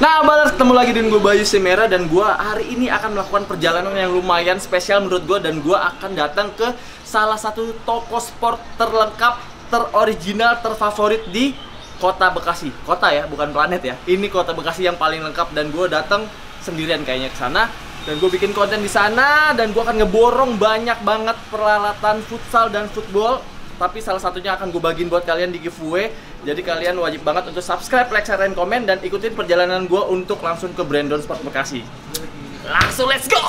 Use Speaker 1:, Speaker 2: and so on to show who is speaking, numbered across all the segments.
Speaker 1: Nah, Balas, ketemu lagi dengan gue Bayu Semera. Dan gue hari ini akan melakukan perjalanan yang lumayan spesial menurut gue. Dan gue akan datang ke salah satu toko sport terlengkap, teroriginal, terfavorit di kota Bekasi. Kota ya, bukan planet ya. Ini kota Bekasi yang paling lengkap. Dan gue datang sendirian kayaknya ke sana. Dan gue bikin konten di sana. Dan gue akan ngeborong banyak banget peralatan futsal dan football. Tapi salah satunya akan gue bagiin buat kalian di giveaway. Jadi kalian wajib banget untuk subscribe, like, share, dan komen. Dan ikutin perjalanan gue untuk langsung ke Brandon Sport Bekasi. Langsung let's go!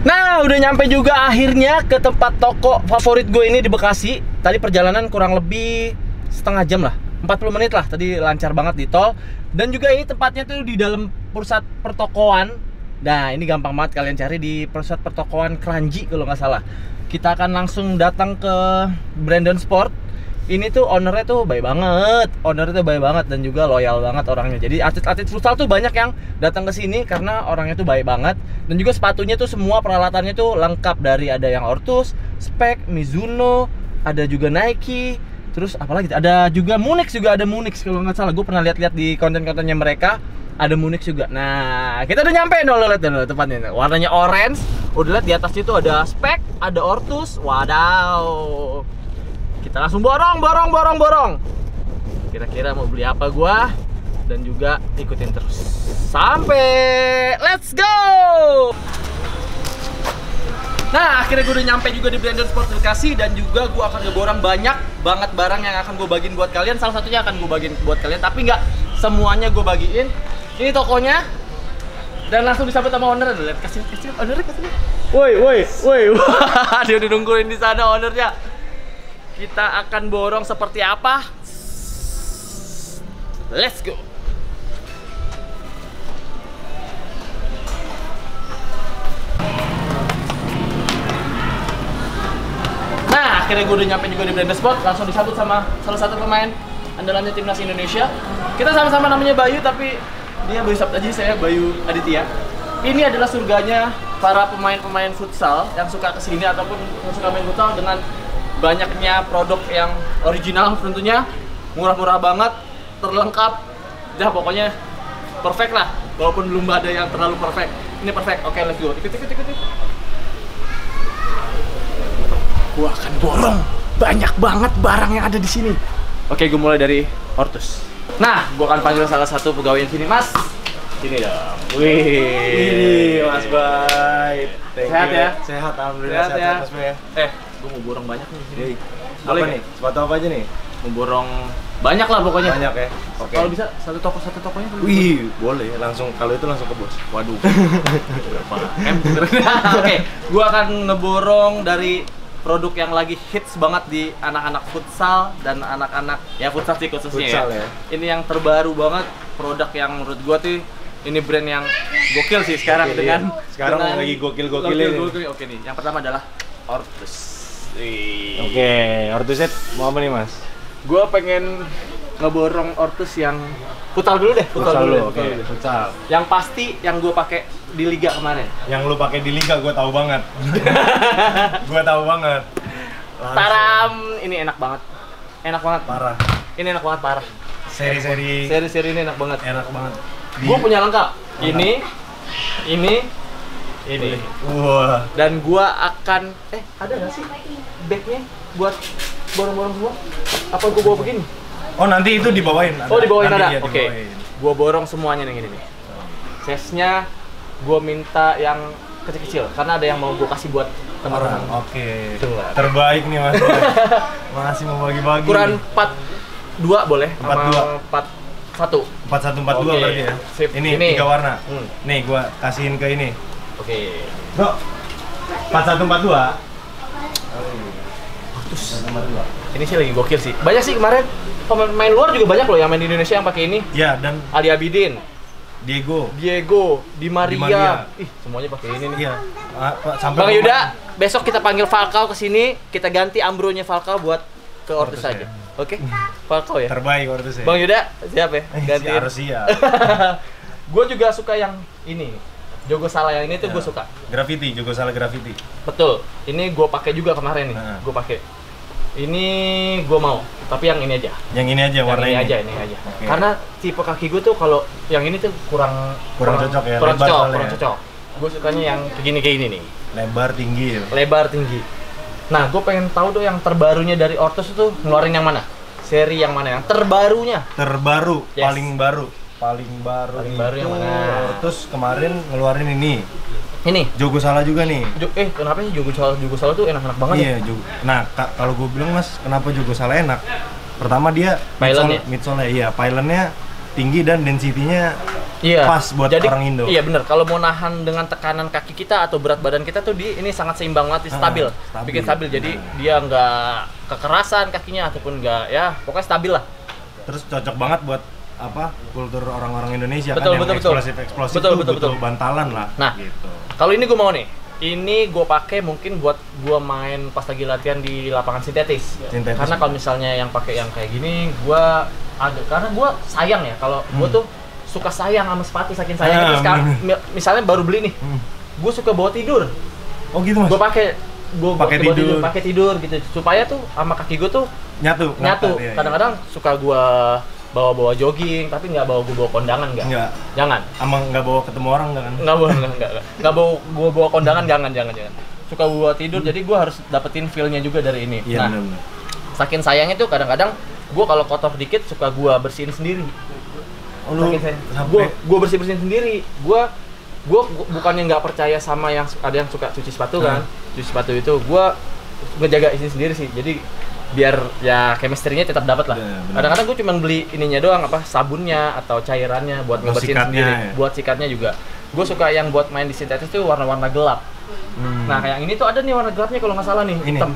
Speaker 1: Nah, udah nyampe juga akhirnya ke tempat toko favorit gue ini di Bekasi. Tadi perjalanan kurang lebih setengah jam lah, 40 menit lah. Tadi lancar banget di tol. Dan juga ini tempatnya tuh di dalam pusat pertokoan. Nah, ini gampang banget kalian cari di pusat pertokoan Kranji kalau nggak salah. Kita akan langsung datang ke Brandon Sport. Ini tuh ownernya tuh baik banget. Ownernya tuh baik banget dan juga loyal banget orangnya. Jadi atlet-atlet futsal tuh banyak yang datang ke sini karena orangnya tuh baik banget. Dan juga sepatunya tuh semua peralatannya tuh lengkap, dari ada yang Ortus, Speck, Mizuno, ada juga Nike. Terus apalagi? Ada juga Munich, juga ada Munich kalau nggak salah. Gue pernah lihat-lihat di konten-kontennya mereka. Ada Munich juga. Nah, kita udah nyampe nih, lihat dulu tempatnya. Warnanya orange. Udah lihat di atasnya itu ada Speck, ada Ortus. Wadaw. Kita langsung borong. Kira-kira mau beli apa gua? Dan juga ikutin terus sampai let's go. Nah, akhirnya gue udah nyampe juga di Brandon Sport Bekasi. Dan juga gue akan ngeborong banyak banget barang yang akan gue bagiin buat kalian. Salah satunya akan gue bagiin buat kalian, tapi nggak semuanya gue bagiin. Ini tokonya. Dan langsung disambut sama owner. Lihat, kasih ownernya, kasih. Woi. Dia udah nungguin di sana ownernya. Kita akan borong seperti apa? Let's go. Nah, akhirnya gue udah nyampe juga di Brandon Sport. Langsung disambut sama salah satu pemain andalannya timnas Indonesia. Kita sama-sama namanya Bayu, tapi dia Bayu Saptaji, saya Bayu Aditya. Ini adalah surganya para pemain-pemain futsal yang suka kesini ataupun yang suka main futsal, dengan banyaknya produk yang original tentunya, murah-murah banget, terlengkap. Dah pokoknya perfect lah, walaupun belum ada yang terlalu perfect. Ini perfect. Oke, let's go. Ikut. Gua akan borong banyak banget barang yang ada di sini. Oke, gue mulai dari Ortus. Nah, gue akan panggil salah satu pegawai yang sini, Mas. Sini dong. Wih,
Speaker 2: Mas Bay.
Speaker 1: Sehat ya?
Speaker 2: Sehat, alhamdulillah.
Speaker 1: Sehat ya?
Speaker 2: Mas Bay.
Speaker 1: Gue mau borong banyak nih.
Speaker 2: Yoi.
Speaker 1: Boleh
Speaker 2: Apa nih? Sepatu apa aja nih?
Speaker 1: Mau borong banyak lah pokoknya.
Speaker 2: Banyak ya? Oke.
Speaker 1: Kalau bisa satu tokonya.
Speaker 2: Wih, boleh. Langsung, kalau itu langsung ke bos.
Speaker 1: Waduh. Berapa M? Oke, gue akan ngeborong dari produk yang lagi hits banget di anak-anak futsal dan anak-anak ya futsal sih khususnya.
Speaker 2: Futsal
Speaker 1: ya.
Speaker 2: ya.
Speaker 1: Ini yang terbaru banget, produk yang menurut gua tuh ini brand yang gokil sih sekarang.
Speaker 2: Gokil,
Speaker 1: dengan
Speaker 2: iya. Sekarang
Speaker 1: dengan
Speaker 2: lagi gokil-gokil ini.
Speaker 1: Oke nih, yang pertama adalah Ortus.
Speaker 2: Oke, Ortuset mau apa nih, Mas?
Speaker 1: Gua pengen ngeborong Ortus yang futsal dulu deh.
Speaker 2: Futsal dulu.
Speaker 1: Futsal
Speaker 2: Oke,
Speaker 1: dulu.
Speaker 2: futsal.
Speaker 1: Yang pasti yang gua pakai di liga kemarin.
Speaker 2: Yang lu pakai di liga gue tahu banget. Gue tahu banget. Langsung.
Speaker 1: Taram, ini enak banget. Enak banget.
Speaker 2: Parah.
Speaker 1: Ini enak banget, parah.
Speaker 2: Seri-seri
Speaker 1: Seri-seri ini enak banget.
Speaker 2: enak banget.
Speaker 1: Gue punya lengkap. Ini.
Speaker 2: Wah.
Speaker 1: Dan gua akan ada nggak sih bagnya buat borong-borong semua? Apa gua bawa begini?
Speaker 2: Oh, nanti itu dibawain.
Speaker 1: Oh, dibawain
Speaker 2: Nanti
Speaker 1: ada.
Speaker 2: dia
Speaker 1: Oke.
Speaker 2: dibawain.
Speaker 1: Gua borong semuanya nih, nih. Size-nya gua minta yang kecil-kecil karena ada yang mau gua kasih buat teman-teman.
Speaker 2: Oke.
Speaker 1: Coba.
Speaker 2: Terbaik nih, Mas. Masih mau bagi-bagi.
Speaker 1: Ukuran 42 boleh?
Speaker 2: 42.
Speaker 1: 41.
Speaker 2: 4142
Speaker 1: Oke.
Speaker 2: berarti ya.
Speaker 1: Sip.
Speaker 2: Ini
Speaker 1: Ini.
Speaker 2: 3 warna.
Speaker 1: Hmm.
Speaker 2: Nih gua kasihin ke ini.
Speaker 1: Oke.
Speaker 2: Bro. 4142.
Speaker 1: Terus
Speaker 2: 4142.
Speaker 1: ini sih lagi gokil sih. Banyak sih kemarin pemain luar juga banyak loh yang main di Indonesia yang pakai ini.
Speaker 2: Ya, dan
Speaker 1: Ali Abidin,
Speaker 2: Diego.
Speaker 1: Di Maria.
Speaker 2: Di Maria.
Speaker 1: Ih, semuanya pakai ini nih.
Speaker 2: Iya. Sampai
Speaker 1: Bang Yuda, besok kita panggil Falcao ke sini, kita ganti ambronya Falcao buat ke Ortus
Speaker 2: Ortus
Speaker 1: aja.
Speaker 2: ya.
Speaker 1: Oke? Falcao ya.
Speaker 2: terbaik waktu itu sih.
Speaker 1: Bang Yuda, siap ya? Gantiin.
Speaker 2: Harus siap.
Speaker 1: Gue juga suka yang ini. Jogo Salah yang ini tuh
Speaker 2: Ya.
Speaker 1: gue suka.
Speaker 2: Graffiti juga salah graffiti.
Speaker 1: Betul. Ini gue pakai juga kemarin nih.
Speaker 2: Nah.
Speaker 1: Gue pakai. Ini gue mau, tapi yang ini aja.
Speaker 2: Yang ini aja warna
Speaker 1: ini
Speaker 2: ini.
Speaker 1: aja, ini aja.
Speaker 2: Oke.
Speaker 1: Karena tipe kaki gue tuh kalau yang ini tuh kurang
Speaker 2: cocok ya,
Speaker 1: kurang
Speaker 2: lebar
Speaker 1: cocok,
Speaker 2: soalnya
Speaker 1: kurang
Speaker 2: ya.
Speaker 1: cocok. Gue sukanya yang kayak gini nih,
Speaker 2: Lebar tinggi. Ya.
Speaker 1: lebar tinggi. Nah, gue pengen tahu tuh yang terbarunya dari Ortus itu ngeluarin yang mana? Seri yang mana yang terbarunya?
Speaker 2: Terbaru,
Speaker 1: Yes.
Speaker 2: paling baru
Speaker 1: Paling baru yang
Speaker 2: itu
Speaker 1: mana?
Speaker 2: Terus kemarin ngeluarin ini.
Speaker 1: Ini.
Speaker 2: Jogo Salah juga nih.
Speaker 1: Kenapa sih Jogo Salah tuh enak-enak banget
Speaker 2: Iya, Jogo. Nah, kalau gue bilang Mas, kenapa Jogo Salah enak? Pertama dia
Speaker 1: Pylon-nya?
Speaker 2: midsole-nya iya, pylon-nya tinggi dan density-nya
Speaker 1: Iya.
Speaker 2: pas buat
Speaker 1: Jadi,
Speaker 2: orang Indo.
Speaker 1: Iya bener. Kalau mau nahan dengan tekanan kaki kita atau berat badan kita tuh ini sangat seimbang banget, stabil.
Speaker 2: stabil.
Speaker 1: Bikin stabil. Jadi
Speaker 2: Nah.
Speaker 1: dia nggak kekerasan kakinya ataupun nggak ya pokoknya stabil lah.
Speaker 2: Terus cocok banget buat apa? Kultur orang-orang Indonesia
Speaker 1: Betul,
Speaker 2: kan
Speaker 1: betul,
Speaker 2: yang
Speaker 1: betul.
Speaker 2: eksplosif
Speaker 1: Betul,
Speaker 2: tuh
Speaker 1: betul,
Speaker 2: butuh
Speaker 1: betul.
Speaker 2: bantalan lah.
Speaker 1: Nah.
Speaker 2: gitu.
Speaker 1: Kalau ini gue mau nih. Ini gue pakai mungkin buat gue main pas lagi latihan di lapangan sintetis.
Speaker 2: Sintetis.
Speaker 1: Karena kalau misalnya yang pakai yang kayak gini, gue agak karena gue sayang ya kalau gue tuh suka sayang sama sepatu saking sayang. Terus misalnya baru beli nih, gue suka bawa tidur.
Speaker 2: Oh gitu Mas.
Speaker 1: Gue pakai
Speaker 2: tidur.
Speaker 1: pakai tidur gitu supaya tuh sama kaki gue tuh
Speaker 2: nyatu.
Speaker 1: nyatu.
Speaker 2: Iya, iya.
Speaker 1: Kadang-kadang suka gue bawa jogging tapi nggak bawa gue bawa kondangan
Speaker 2: Enggak.
Speaker 1: jangan
Speaker 2: Nggak bawa ketemu orang kan?
Speaker 1: nggak bawa gue bawa kondangan jangan suka gue tidur jadi gue harus dapetin feel-nya juga dari ini.
Speaker 2: Iya,
Speaker 1: Nah,
Speaker 2: benar.
Speaker 1: saking sayangnya tuh kadang-kadang gue kalau kotor dikit suka gue bersihin sendiri.
Speaker 2: Oh, lu sampai
Speaker 1: Gue bersihin sendiri. Gue bukannya nggak percaya sama yang ada yang suka cuci sepatu kan. Cuci sepatu itu gue ngejaga ini sendiri sih. Jadi biar ya chemistry-nya tetap dapat lah.
Speaker 2: Bener, bener.
Speaker 1: Kadang-kadang gue cuma beli ininya doang apa sabunnya atau cairannya buat ngebersihin
Speaker 2: sikatnya,
Speaker 1: sendiri.
Speaker 2: ya?
Speaker 1: Buat sikatnya juga. Gue suka yang buat main di sintetis tuh warna-warna gelap. Nah, kayak ini tuh ada nih warna gelapnya kalau nggak salah nih,
Speaker 2: Ini?
Speaker 1: hitam.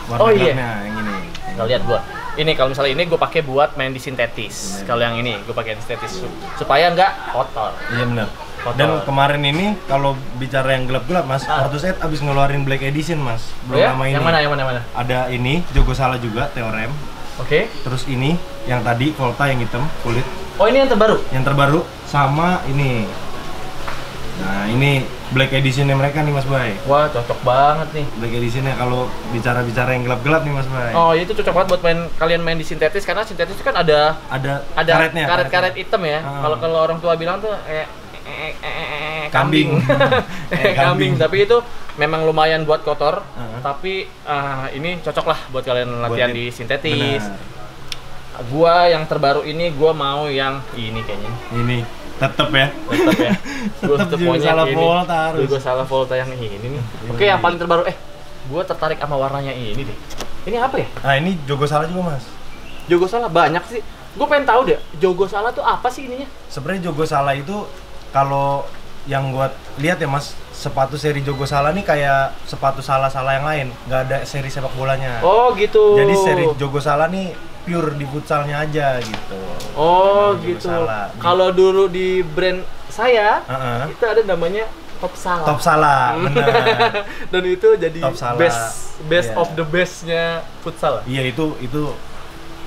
Speaker 2: warna
Speaker 1: Oh, iya.
Speaker 2: gelapnya yang ini.
Speaker 1: Nggak lihat gua. Ini kalau misalnya ini gue pakai buat main di sintetis. Kalau yang ini gue pakai di sintetis supaya nggak kotor.
Speaker 2: Iya benar.
Speaker 1: Kotor.
Speaker 2: Dan kemarin ini kalau bicara yang gelap-gelap Mas, Ortus Ed abis ngeluarin Black Edition Mas.
Speaker 1: Oh
Speaker 2: Belum
Speaker 1: ya?
Speaker 2: lama ini.
Speaker 1: Yang mana?
Speaker 2: Ada ini Jogo Salah juga Theorem.
Speaker 1: Oke.
Speaker 2: Terus ini yang tadi Volta yang hitam kulit.
Speaker 1: Oh, ini yang terbaru.
Speaker 2: Yang terbaru sama ini. Nah, ini Black Editionnya mereka nih Mas Bay.
Speaker 1: Wah, cocok banget nih.
Speaker 2: Black Editionnya kalau bicara-bicara yang gelap-gelap nih Mas Bay.
Speaker 1: Oh, itu cocok banget buat kalian main di sintetis karena sintetis itu kan ada
Speaker 2: karetnya.
Speaker 1: karet hitam ya.
Speaker 2: Ah.
Speaker 1: Kalau orang tua bilang tuh kambing.
Speaker 2: Kambing.
Speaker 1: Kambing, tapi itu memang lumayan buat kotor.
Speaker 2: Ah.
Speaker 1: Tapi ini cocok lah buat kalian latihan
Speaker 2: Buat
Speaker 1: di sintetis.
Speaker 2: Benar.
Speaker 1: Gua yang terbaru ini gua mau yang ini kayaknya.
Speaker 2: Ini tetep ya.
Speaker 1: Tetap ya. Gua
Speaker 2: Tetep
Speaker 1: tetap
Speaker 2: juga
Speaker 1: maunya
Speaker 2: salah
Speaker 1: ini.
Speaker 2: Volta harus.
Speaker 1: Gua salah Volta yang ini nih. Oke, yang paling terbaru gua tertarik sama warnanya ini deh. Ini apa ya?
Speaker 2: Nah, ini Jogo Salah juga Mas.
Speaker 1: Jogo Salah banyak sih. Gue pengen tahu deh, Jogo Salah tuh apa sih ininya?
Speaker 2: Sebenarnya Jogo Salah itu kalau yang gua lihat ya Mas, sepatu seri Jogo Salah nih kayak sepatu salah-salah yang lain, nggak ada seri sepak bolanya.
Speaker 1: Oh gitu.
Speaker 2: Jadi seri Jogo Salah nih pure di futsalnya aja gitu.
Speaker 1: Oh
Speaker 2: Jogo
Speaker 1: gitu.
Speaker 2: Salah.
Speaker 1: Kalau dulu di brand saya
Speaker 2: Heeh.
Speaker 1: itu ada namanya Top Salah.
Speaker 2: Top Salah, benar.
Speaker 1: Dan itu jadi
Speaker 2: Top Salah.
Speaker 1: best
Speaker 2: Iya.
Speaker 1: of the bestnya futsal.
Speaker 2: Iya itu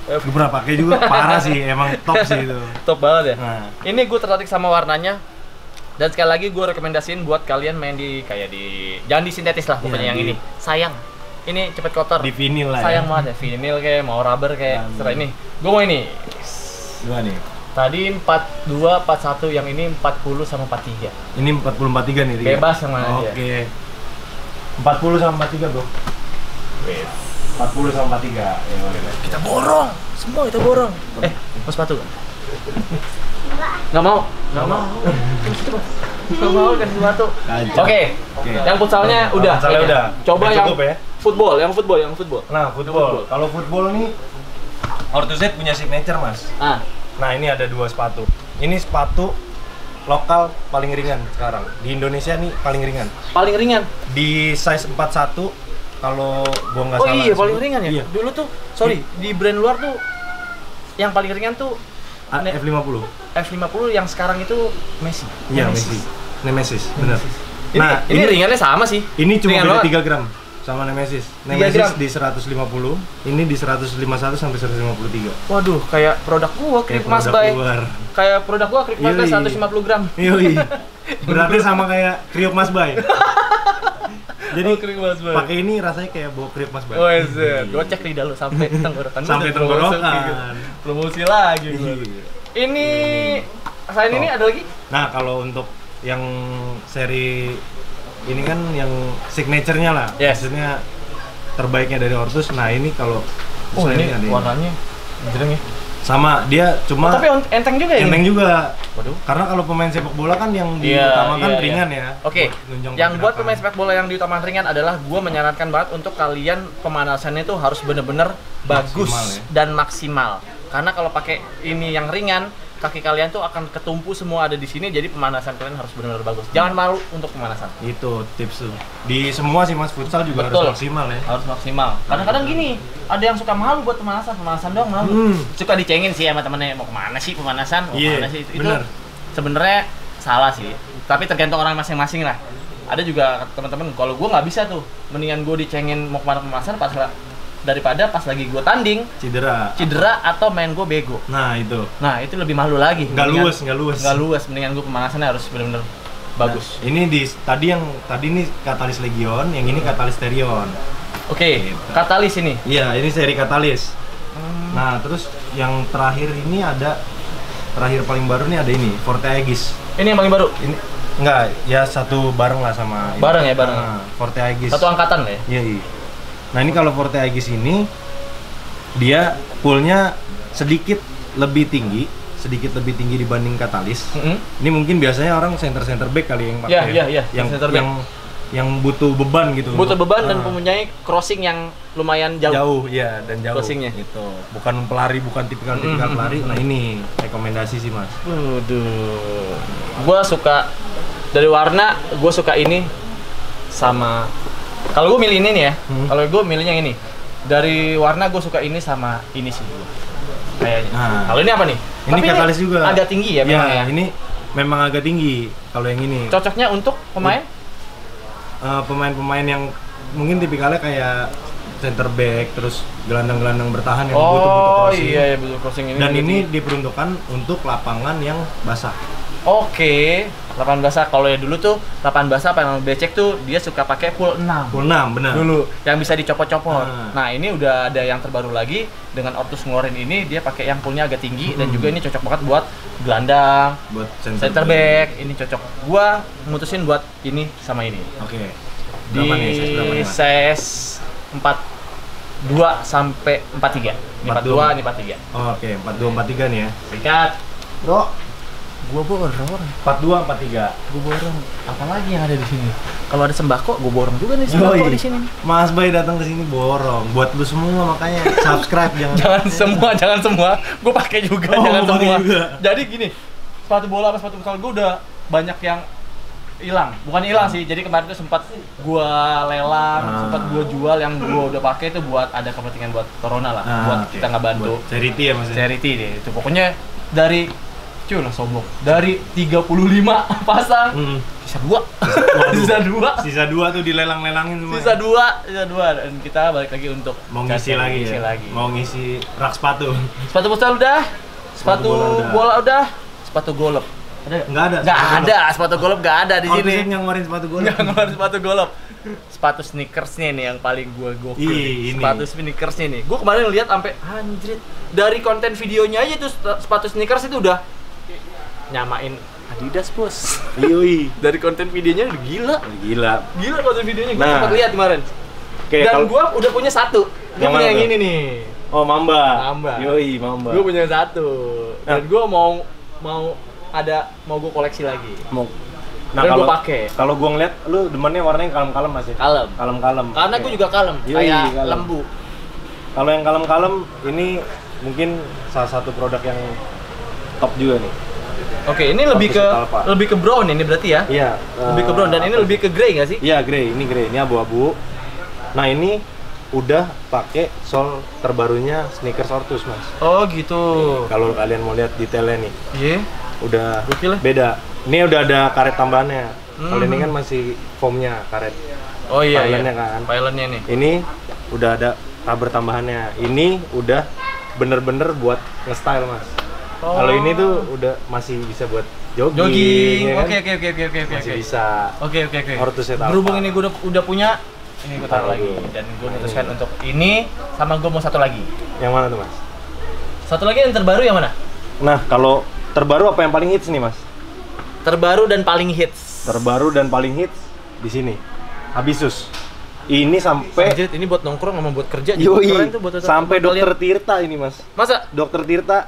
Speaker 2: gue pernah pakai juga parah sih, emang top sih itu.
Speaker 1: Top banget ya.
Speaker 2: Nah,
Speaker 1: Ini gue tertarik sama warnanya. Dan sekali lagi gue rekomendasiin buat kalian main jangan di sintetis lah pokoknya
Speaker 2: Iya,
Speaker 1: yang
Speaker 2: di-
Speaker 1: ini. Sayang. Ini cepet kotor.
Speaker 2: di vinyl lah
Speaker 1: Sayang
Speaker 2: ya.
Speaker 1: banget ya, vinil kayak mau rubber kayak
Speaker 2: Dan-
Speaker 1: serah ini. Gue mau ini.
Speaker 2: Dua nih.
Speaker 1: Tadi 42, 41, yang ini 40 sama 43.
Speaker 2: Ini 40 43 nih. Tiga.
Speaker 1: Bebas yang mana aja.
Speaker 2: Oke. 40 sama 43, Bro. 40 sama 43. Ya boleh.
Speaker 1: Kita borong, semua kita borong. Mau sepatu kan? Nggak mau. Nggak mau kasih sepatu.
Speaker 2: Kacau.
Speaker 1: Oke. Yang futsalnya udah.
Speaker 2: Futsalnya
Speaker 1: kayaknya.
Speaker 2: udah.
Speaker 1: Coba
Speaker 2: Udah
Speaker 1: yang
Speaker 2: cukup ya?
Speaker 1: football.
Speaker 2: Nah, football. Kalau football nih Ortus Ed punya signature, Mas.
Speaker 1: Ah,
Speaker 2: Nah, ini ada dua sepatu. Ini sepatu lokal paling ringan sekarang. Di Indonesia nih paling ringan.
Speaker 1: paling ringan.
Speaker 2: Di size 41 kalau gua nggak
Speaker 1: Oh
Speaker 2: salah.
Speaker 1: iya, paling
Speaker 2: sebut.
Speaker 1: ringan ya.
Speaker 2: Iya.
Speaker 1: Dulu tuh, sorry, di brand luar tuh yang paling ringan tuh
Speaker 2: F50.
Speaker 1: F50 yang sekarang itu Messi.
Speaker 2: Iya, Messi. Nemesis, benar.
Speaker 1: Ini ringannya sama sih.
Speaker 2: Ini cuma
Speaker 1: Ringan
Speaker 2: beda
Speaker 1: banget.
Speaker 2: 3 gram sama Nemesis.
Speaker 1: 3
Speaker 2: Nemesis
Speaker 1: gram.
Speaker 2: di 150, ini di 151 sampai 153.
Speaker 1: Waduh, kayak produk gua Krip Mas Bay. Kayak produk gua Krip Mas Bay
Speaker 2: Yoi.
Speaker 1: 150 gram.
Speaker 2: Yoi. Beratnya sama kayak kriuk Mas Bay. Jadi
Speaker 1: Oh, krik Mas Bay.
Speaker 2: pakai ini rasanya kayak bawa krip Mas Bay.
Speaker 1: Oh, iya. Gocek lidah lu sampai tenggorokan.
Speaker 2: Sampai
Speaker 1: Udah promosi,
Speaker 2: tenggorokan.
Speaker 1: gitu. Promosi lagi gua.
Speaker 2: Iya.
Speaker 1: Ini selain ini ada lagi?
Speaker 2: Nah, kalau untuk yang seri ini kan yang signature-nya lah.
Speaker 1: Yes.
Speaker 2: Maksudnya terbaiknya dari Ortus. Nah, ini kalau
Speaker 1: Oh, ini
Speaker 2: ada
Speaker 1: warnanya jereng ya.
Speaker 2: sama dia cuma
Speaker 1: Tapi enteng juga ya
Speaker 2: enteng
Speaker 1: ini?
Speaker 2: juga.
Speaker 1: Waduh.
Speaker 2: Karena kalau pemain sepak bola kan yang
Speaker 1: Iya,
Speaker 2: diutamakan
Speaker 1: iya,
Speaker 2: ringan
Speaker 1: iya.
Speaker 2: ya.
Speaker 1: Oke,
Speaker 2: Nunjang
Speaker 1: yang buat
Speaker 2: pergerakan.
Speaker 1: pemain sepak bola yang diutamakan ringan adalah gue menyarankan banget untuk kalian pemanasannya itu harus bener-bener bagus
Speaker 2: Maksimal ya.
Speaker 1: dan maksimal. Karena kalau pakai ini yang ringan, kaki kalian tuh akan ketumpu semua ada di sini, jadi pemanasan kalian harus benar-benar bagus. Jangan malu untuk pemanasan.
Speaker 2: Itu tips tuh. Di semua sih Mas, futsal juga
Speaker 1: Betul.
Speaker 2: harus maksimal ya.
Speaker 1: Harus maksimal. Kadang-kadang gini, ada yang suka malu buat pemanasan doang malu. Suka dicengin sih sama temennya, mau kemana sih pemanasan? Mau
Speaker 2: Iya,
Speaker 1: kemana sih? Itu
Speaker 2: bener.
Speaker 1: sebenarnya salah sih. Tapi tergantung orang masing-masing lah. Ada juga teman-teman, kalau gue nggak bisa tuh, mendingan gue dicengin mau kemana pemanasan daripada pas lagi gue tanding cedera atau main gue bego.
Speaker 2: Nah itu
Speaker 1: Nah itu lebih malu lagi.
Speaker 2: nggak luwes
Speaker 1: Nggak luwes. Mendingan gue pemanasannya harus benar-benar bagus.
Speaker 2: Nah, ini tadi ini katalis Legion, yang ini katalis Terion.
Speaker 1: Oke, katalis ini.
Speaker 2: Iya, ini seri katalis. Nah, terus yang terakhir paling baru nih ada ini, Forte Aegis.
Speaker 1: Ini yang paling baru.
Speaker 2: Ini enggak, ya satu bareng lah sama ini.
Speaker 1: Bareng ya, bareng.
Speaker 2: Nah, Forte Aegis.
Speaker 1: Satu angkatan lah ya.
Speaker 2: Iya, iya. Nah, ini kalau Forte Aegis ini dia pullnya sedikit lebih tinggi dibanding katalis. Ini mungkin biasanya orang center back kali yang pakai.
Speaker 1: Iya,
Speaker 2: Yang
Speaker 1: center back.
Speaker 2: yang butuh beban gitu.
Speaker 1: Butuh beban dan
Speaker 2: Nah.
Speaker 1: mempunyai crossing yang lumayan jauh.
Speaker 2: Jauh, iya, dan jauh.
Speaker 1: Crossingnya.
Speaker 2: Gitu. Bukan pelari, bukan tipikal pelari. Nah, ini rekomendasi sih, Mas.
Speaker 1: Waduh. Gua suka dari warna, gua suka ini sama kalau gue milih ini nih ya. Kalau gue milihnya ini. Dari warna gue suka ini sama ini sih gua. Kayaknya.
Speaker 2: Nah.
Speaker 1: Kalau ini apa nih?
Speaker 2: Ini
Speaker 1: Tapi
Speaker 2: katalis juga.
Speaker 1: Agak tinggi ya memang ya.
Speaker 2: Ini memang agak tinggi kalau yang ini.
Speaker 1: Cocoknya untuk pemain?
Speaker 2: Pemain-pemain yang mungkin tipikalnya kayak center back, terus gelandang-gelandang bertahan yang butuh crossing.
Speaker 1: Iya, butuh crossing ini.
Speaker 2: Dan
Speaker 1: juga
Speaker 2: ini
Speaker 1: tinggi.
Speaker 2: diperuntukkan untuk lapangan yang basah.
Speaker 1: Oke, 8 basah. Kalau ya dulu tuh 8 basah panel becek tuh dia suka pakai full 6.
Speaker 2: Full 6, benar.
Speaker 1: Dulu yang bisa dicopot-copot.
Speaker 2: Nah.
Speaker 1: Nah, ini udah ada yang terbaru lagi dengan Ortus ngeluarin ini, dia pakai yang fullnya agak tinggi dan juga ini cocok banget buat gelandang,
Speaker 2: Buat
Speaker 1: center back. Ini cocok. Gua mutusin buat ini sama ini.
Speaker 2: Oke.
Speaker 1: Di
Speaker 2: Berapa nih? Size berapa nih, Mas?
Speaker 1: size 42 sampai 43. Ini 42, ini 43.
Speaker 2: Oh, oke, 42 43 nih ya.
Speaker 1: Sikat.
Speaker 2: Bro,
Speaker 1: Gua borong.
Speaker 2: 42 43.
Speaker 1: Gua borong. Apalagi yang ada di sini? Kalau ada sembako, gua borong juga nih sembako
Speaker 2: Yoi.
Speaker 1: di sini.
Speaker 2: Mas Bay datang ke sini borong. Buat lu semua makanya subscribe
Speaker 1: Jangan semua. Gue pakai juga,
Speaker 2: Oh,
Speaker 1: jangan
Speaker 2: pakai
Speaker 1: semua.
Speaker 2: juga.
Speaker 1: Jadi gini, sepatu bola apa sepatu futsal gue udah banyak yang hilang. Bukan hilang sih. Jadi kemarin tuh sempat gua lelang, sempat gua jual yang gua udah pakai itu buat ada kepentingan buat corona lah, buat
Speaker 2: oke.
Speaker 1: kita ngebantu
Speaker 2: Buat charity ya Mas.
Speaker 1: charity deh. Itu pokoknya dari cuy lah sombong. Dari 35 pasang sisa 2. Sisa 2.
Speaker 2: Sisa 2 tuh dilelang-lelangin semua.
Speaker 1: Sisa 2 dan kita balik lagi untuk
Speaker 2: Mau ngisi lagi ya. Mau ngisi rak sepatu.
Speaker 1: Sepatu futsal udah, sepatu bola udah, sepatu golf. Ada nggak?
Speaker 2: Nggak ada.
Speaker 1: Nggak ada, sepatu golf nggak ada di
Speaker 2: Ortusnya
Speaker 1: sini.
Speaker 2: yang ngeluarin sepatu golf.
Speaker 1: Nggak ngeluarin sepatu golf. Sepatu sneakersnya nih yang paling gua gokil.
Speaker 2: Ih, ini.
Speaker 1: Sepatu sneakersnya nih. Gua kemarin lihat sampai anjrit. Dari konten videonya aja tuh sepatu sneakers itu udah nyamain Adidas, Bos.
Speaker 2: Yoi.
Speaker 1: Dari konten videonya udah gila.
Speaker 2: Gila.
Speaker 1: Gila konten videonya gua
Speaker 2: Nah.
Speaker 1: sempat lihat kemarin.
Speaker 2: Oke,
Speaker 1: Dan
Speaker 2: kalau-
Speaker 1: gua udah punya satu. Gua
Speaker 2: Yang
Speaker 1: punya
Speaker 2: mana
Speaker 1: yang
Speaker 2: tuh?
Speaker 1: ini nih.
Speaker 2: Oh, Mamba.
Speaker 1: Mamba.
Speaker 2: Yoi, Mamba.
Speaker 1: Gue punya satu dan
Speaker 2: Nah.
Speaker 1: gue mau gue koleksi lagi.
Speaker 2: Nah,
Speaker 1: Dan
Speaker 2: kalau
Speaker 1: gue pakai
Speaker 2: kalau gua ngeliat lu demennya warnanya kalem-kalem Mas ya?
Speaker 1: kalem.
Speaker 2: Kalem-kalem.
Speaker 1: Karena gue juga kalem,
Speaker 2: Yoi,
Speaker 1: kayak
Speaker 2: kalem.
Speaker 1: lembu.
Speaker 2: Kalau yang kalem-kalem ini mungkin salah satu produk yang top juga nih.
Speaker 1: Oke, ini lebih ke
Speaker 2: Talpa.
Speaker 1: lebih ke brown ini berarti ya?
Speaker 2: Iya.
Speaker 1: Lebih ke brown dan ini lebih ke grey nggak sih?
Speaker 2: Iya, grey. Ini abu-abu. Nah, ini udah pakai sol terbarunya sneakers Ortus, Mas.
Speaker 1: Oh gitu.
Speaker 2: Kalau kalian mau lihat detailnya nih,
Speaker 1: Iya.
Speaker 2: udah
Speaker 1: Gokil ya?
Speaker 2: beda. Ini udah ada karet tambahannya. Kalau ini
Speaker 1: Mhm.
Speaker 2: kan masih foamnya karet.
Speaker 1: Oh iya
Speaker 2: Pylonnya
Speaker 1: iya.
Speaker 2: kan.
Speaker 1: Pylonnya nih.
Speaker 2: Ini udah ada rubber tambahannya. Ini udah bener-bener buat nge-style, Mas.
Speaker 1: Oh.
Speaker 2: Kalau ini tuh udah masih bisa buat jogging, ya kan?
Speaker 1: Oke.
Speaker 2: Masih bisa.
Speaker 1: Oke.
Speaker 2: Ortus set apa?
Speaker 1: Berhubung ini gue udah punya, ini gue taruh lagi.
Speaker 2: Taruh.
Speaker 1: Dan gue memutuskan untuk ini, sama gue mau satu lagi.
Speaker 2: Yang mana tuh, Mas?
Speaker 1: Satu lagi yang terbaru yang mana?
Speaker 2: Nah, kalau terbaru apa yang paling hits nih, Mas?
Speaker 1: Terbaru dan paling hits.
Speaker 2: Terbaru dan paling hits di sini. Habisus. Ini sampai
Speaker 1: Anjir, ini buat nongkrong sama buat kerja.
Speaker 2: Yoi,
Speaker 1: Keren tuh buat
Speaker 2: sampai
Speaker 1: buat
Speaker 2: Dokter
Speaker 1: kalian.
Speaker 2: Tirta ini, Mas.
Speaker 1: Masa?
Speaker 2: Dokter Tirta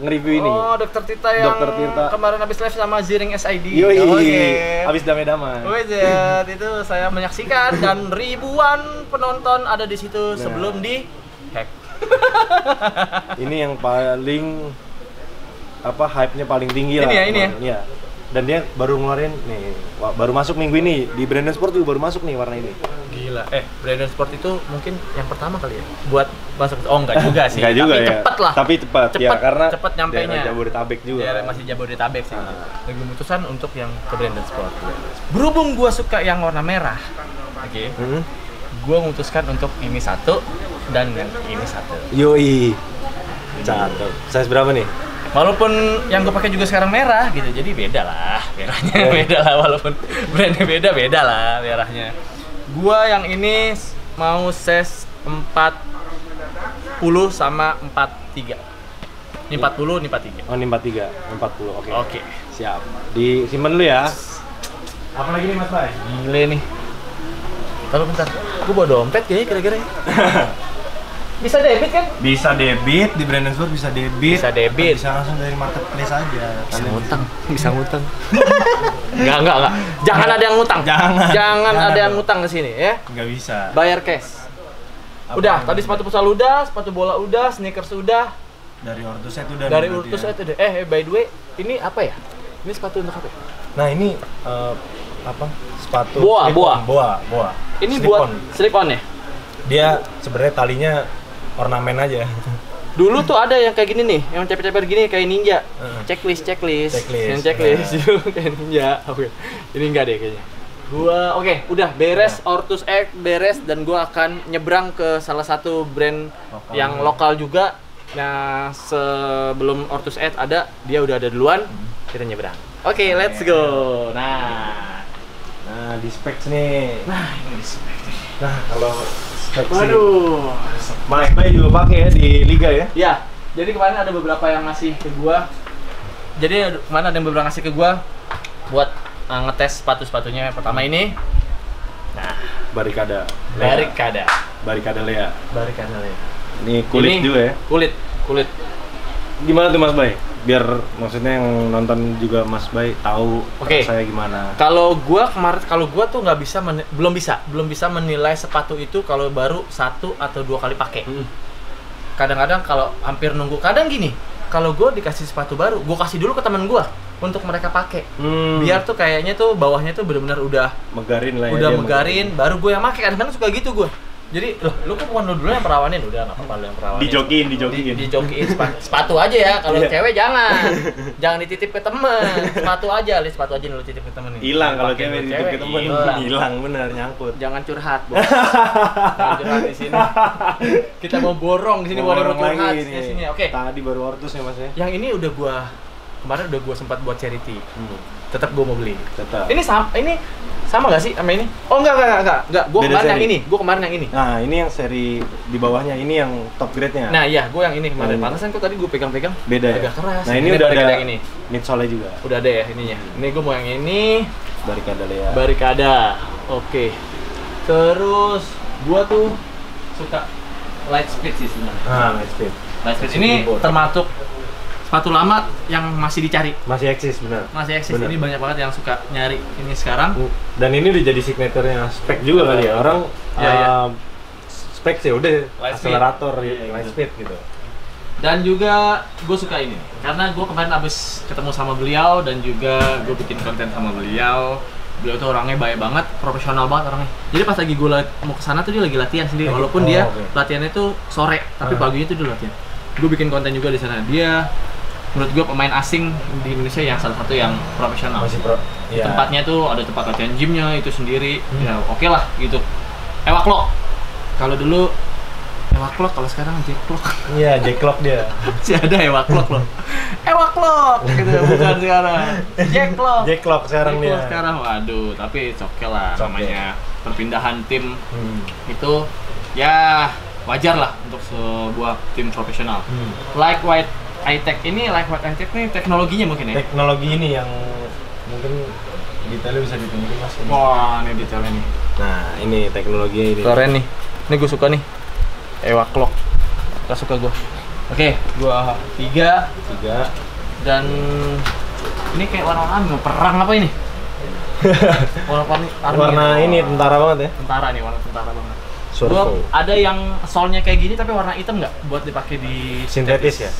Speaker 2: nge-review ini.
Speaker 1: Oh, Dokter Tirta yang
Speaker 2: Dokter Tirta.
Speaker 1: kemarin habis live sama Ziring SID.
Speaker 2: Yoi,
Speaker 1: Oke.
Speaker 2: habis damai-damai.
Speaker 1: Wajat, itu saya menyaksikan dan ribuan penonton ada di situ sebelum di hack.
Speaker 2: Ini yang paling apa hype-nya paling tinggi
Speaker 1: Ini
Speaker 2: lah.
Speaker 1: ya, ini ya?
Speaker 2: Iya. Dan dia baru ngeluarin nih, baru masuk minggu ini di Brandon Sport juga baru masuk nih warna ini.
Speaker 1: Gila, Brandon Sport itu mungkin yang pertama kali ya buat masuk. Oh, enggak juga sih.
Speaker 2: Enggak juga
Speaker 1: tapi
Speaker 2: ya.
Speaker 1: cepet lah.
Speaker 2: Tapi cepat ya karena
Speaker 1: cepet nyampenya.
Speaker 2: daerah Jabodetabek juga.
Speaker 1: Ya, masih Jabodetabek sih.
Speaker 2: Ah.
Speaker 1: Lagi memutuskan untuk yang ke Brandon Sport. Berhubung gua suka yang warna merah, oke. Gua memutuskan untuk ini satu dan yang ini satu.
Speaker 2: Yoi. Cakep. Size berapa nih?
Speaker 1: Walaupun yang gue pakai juga sekarang merah gitu, jadi beda lah merahnya, beda lah walaupun brandnya beda lah merahnya. Gua yang ini mau size 40 sama 43. Ini 40, ini 43.
Speaker 2: Oh, ini 43, 40. Oke.
Speaker 1: Oke.
Speaker 2: Siap. Disimpan dulu ya. Apa lagi nih, Mas Bay?
Speaker 1: Gile nih. Kalau bentar, gue bawa dompet kayaknya kira-kira. Bisa debit kan?
Speaker 2: Bisa debit di Brandon Sport, bisa debit.
Speaker 1: Bisa debit.
Speaker 2: Bisa langsung dari marketplace aja.
Speaker 1: Bisa ngutang. Enggak. Jangan ada yang ngutang. Jangan ada yang ngutang ke sini ya.
Speaker 2: Nggak bisa.
Speaker 1: Bayar cash. Udah, tadi sepatu futsal udah, sepatu bola udah, sneakers udah.
Speaker 2: Dari Ortus Set udah.
Speaker 1: Dari
Speaker 2: nih
Speaker 1: Urtus
Speaker 2: berarti
Speaker 1: itu deh. By the way, ini apa ya? Ini sepatu untuk apa ya?
Speaker 2: Nah, ini apa? Sepatu
Speaker 1: Boa.
Speaker 2: Boa.
Speaker 1: Ini
Speaker 2: Slip
Speaker 1: buat
Speaker 2: on.
Speaker 1: slip on ya?
Speaker 2: Dia sebenarnya talinya ornamen aja.
Speaker 1: Dulu tuh ada yang kayak gini nih, yang ceper-ceper gini kayak ninja. Checklist.
Speaker 2: Checklist.
Speaker 1: Yang checklist kayak ninja. Oke. Ini enggak deh kayaknya. Gua udah beres Ortus X beres dan gua akan nyebrang ke salah satu brand yang lokal juga. Nah, sebelum Ortus X ada, dia udah ada duluan. Kita nyebrang. Oke, let's go. Nah,
Speaker 2: di specs nih.
Speaker 1: ini di spek nih.
Speaker 2: Nah, kalau specs
Speaker 1: Waduh.
Speaker 2: Mas Bay juga pakai ya di liga ya?
Speaker 1: Ya, jadi kemarin ada beberapa yang ngasih ke gua. Jadi kemarin ada yang beberapa ngasih ke gua buat ngetes sepatu-sepatunya. Pertama ini. Nah,
Speaker 2: Barikada.
Speaker 1: Barikada
Speaker 2: Lea. Ini
Speaker 1: Ini
Speaker 2: kulit juga ya.
Speaker 1: Kulit.
Speaker 2: Gimana tuh Mas Bay? Biar maksudnya yang nonton juga Mas Bay tahu
Speaker 1: Oke.
Speaker 2: saya gimana.
Speaker 1: Kalau gua tuh nggak bisa belum bisa menilai sepatu itu kalau baru 1 atau 2 kali pakai. Kadang-kadang kalau hampir nunggu, kadang gini, kalau gua dikasih sepatu baru, gua kasih dulu ke teman gua untuk mereka pakai. Biar tuh kayaknya tuh bawahnya tuh benar-benar udah
Speaker 2: Megarin lah ya.
Speaker 1: udah
Speaker 2: dia
Speaker 1: megarin, baru gue yang pakai. Kadang-kadang suka gitu gua. Jadi, lu kok bukan lu dulu yang perawanin? Udah, nggak apa-apa lu yang perawanin.
Speaker 2: Dijokiin.
Speaker 1: Dijokiin sepatu aja ya. Kalau
Speaker 2: Iya.
Speaker 1: cewek jangan dititip ke temen. Sepatu aja nih lu titip ke temen nih.
Speaker 2: Hilang kalau
Speaker 1: Pakai
Speaker 2: cewek
Speaker 1: buat
Speaker 2: dititip ke temen. Hilang bener, nyangkut.
Speaker 1: Jangan curhat, Bos. Jangan curhat di sini. Kita mau borong di sini, mau
Speaker 2: Orang
Speaker 1: curhat
Speaker 2: lagi
Speaker 1: di
Speaker 2: nih.
Speaker 1: sini. Oke.
Speaker 2: Tadi baru Ortus ya Mas ya.
Speaker 1: Yang ini kemarin udah gua sempat buat charity. Tetap gua mau beli.
Speaker 2: Tetap.
Speaker 1: Ini sama nggak sih sama ini? Oh enggak. Gua
Speaker 2: Beda
Speaker 1: kemarin
Speaker 2: seri.
Speaker 1: yang ini. Gua kemarin yang ini.
Speaker 2: Nah, ini yang seri di bawahnya, ini yang top grade-nya.
Speaker 1: Nah iya, gue yang ini kemarin.
Speaker 2: Ini.
Speaker 1: Pantesan kok tadi gue pegang-pegang
Speaker 2: Beda ya?
Speaker 1: agak keras.
Speaker 2: Nah, ini udah
Speaker 1: daripada
Speaker 2: ada
Speaker 1: yang ini.
Speaker 2: midsole juga.
Speaker 1: Udah ada ya ininya. Ini gue mau yang ini.
Speaker 2: Barikada Lea.
Speaker 1: Barikada. Oke. Terus gue tuh suka light speed sih sebenarnya.
Speaker 2: Light speed.
Speaker 1: Light speed ini termasuk sepatu lama yang masih dicari.
Speaker 2: Masih eksis benar.
Speaker 1: Masih eksis.
Speaker 2: Bener.
Speaker 1: Ini banyak banget yang suka nyari ini sekarang.
Speaker 2: Dan ini udah jadi signaturenya spek juga kali ya. Orang
Speaker 1: Iya.
Speaker 2: spek sih udah
Speaker 1: Light speed.
Speaker 2: akselerator
Speaker 1: Iya,
Speaker 2: light
Speaker 1: gitu.
Speaker 2: speed gitu.
Speaker 1: Dan juga gue suka ini karena gue kemarin abis ketemu sama beliau dan juga gue bikin konten sama beliau. Beliau tuh orangnya baik banget, profesional banget orangnya. Jadi pas lagi gue mau kesana tuh dia lagi latihan sendiri, walaupun dia
Speaker 2: oke.
Speaker 1: latihannya tuh sore, tapi paginya tuh dia latihan. Gue bikin konten juga di sana. Dia menurut gue pemain asing di Indonesia yang salah satu yang profesional.
Speaker 2: Masih pro.
Speaker 1: Di tempatnya tuh ada tempat latihan gymnya itu sendiri. Ya oke lah gitu. Ewak lo. Kalau dulu Ewaklok kalau sekarang Jacklock.
Speaker 2: Iya, Jacklock dia.
Speaker 1: Masih ada Ewaklok loh. Ewaklok gitu bukan sekarang. Jacklock.
Speaker 2: Jacklock sekarang dia.
Speaker 1: Sekarang waduh, tapi oke lah namanya perpindahan tim itu ya wajar lah untuk sebuah tim profesional. Like White iTech ini, teknologinya mungkin ya.
Speaker 2: Teknologi ini yang mungkin detailnya bisa ditunjukin Mas.
Speaker 1: Wah, ini detailnya nih.
Speaker 2: Nah, ini teknologinya ini.
Speaker 1: Keren nih. Ini gue suka nih. Ewaklok. Gak suka gue. Oke, gua 3 dan ini kayak warna perang apa ini?
Speaker 2: Warna ini tentara banget ya.
Speaker 1: Tentara nih, warna tentara banget.
Speaker 2: Surfo.
Speaker 1: Gua ada yang solnya kayak gini tapi warna hitam nggak buat dipakai di
Speaker 2: Sintetis ya?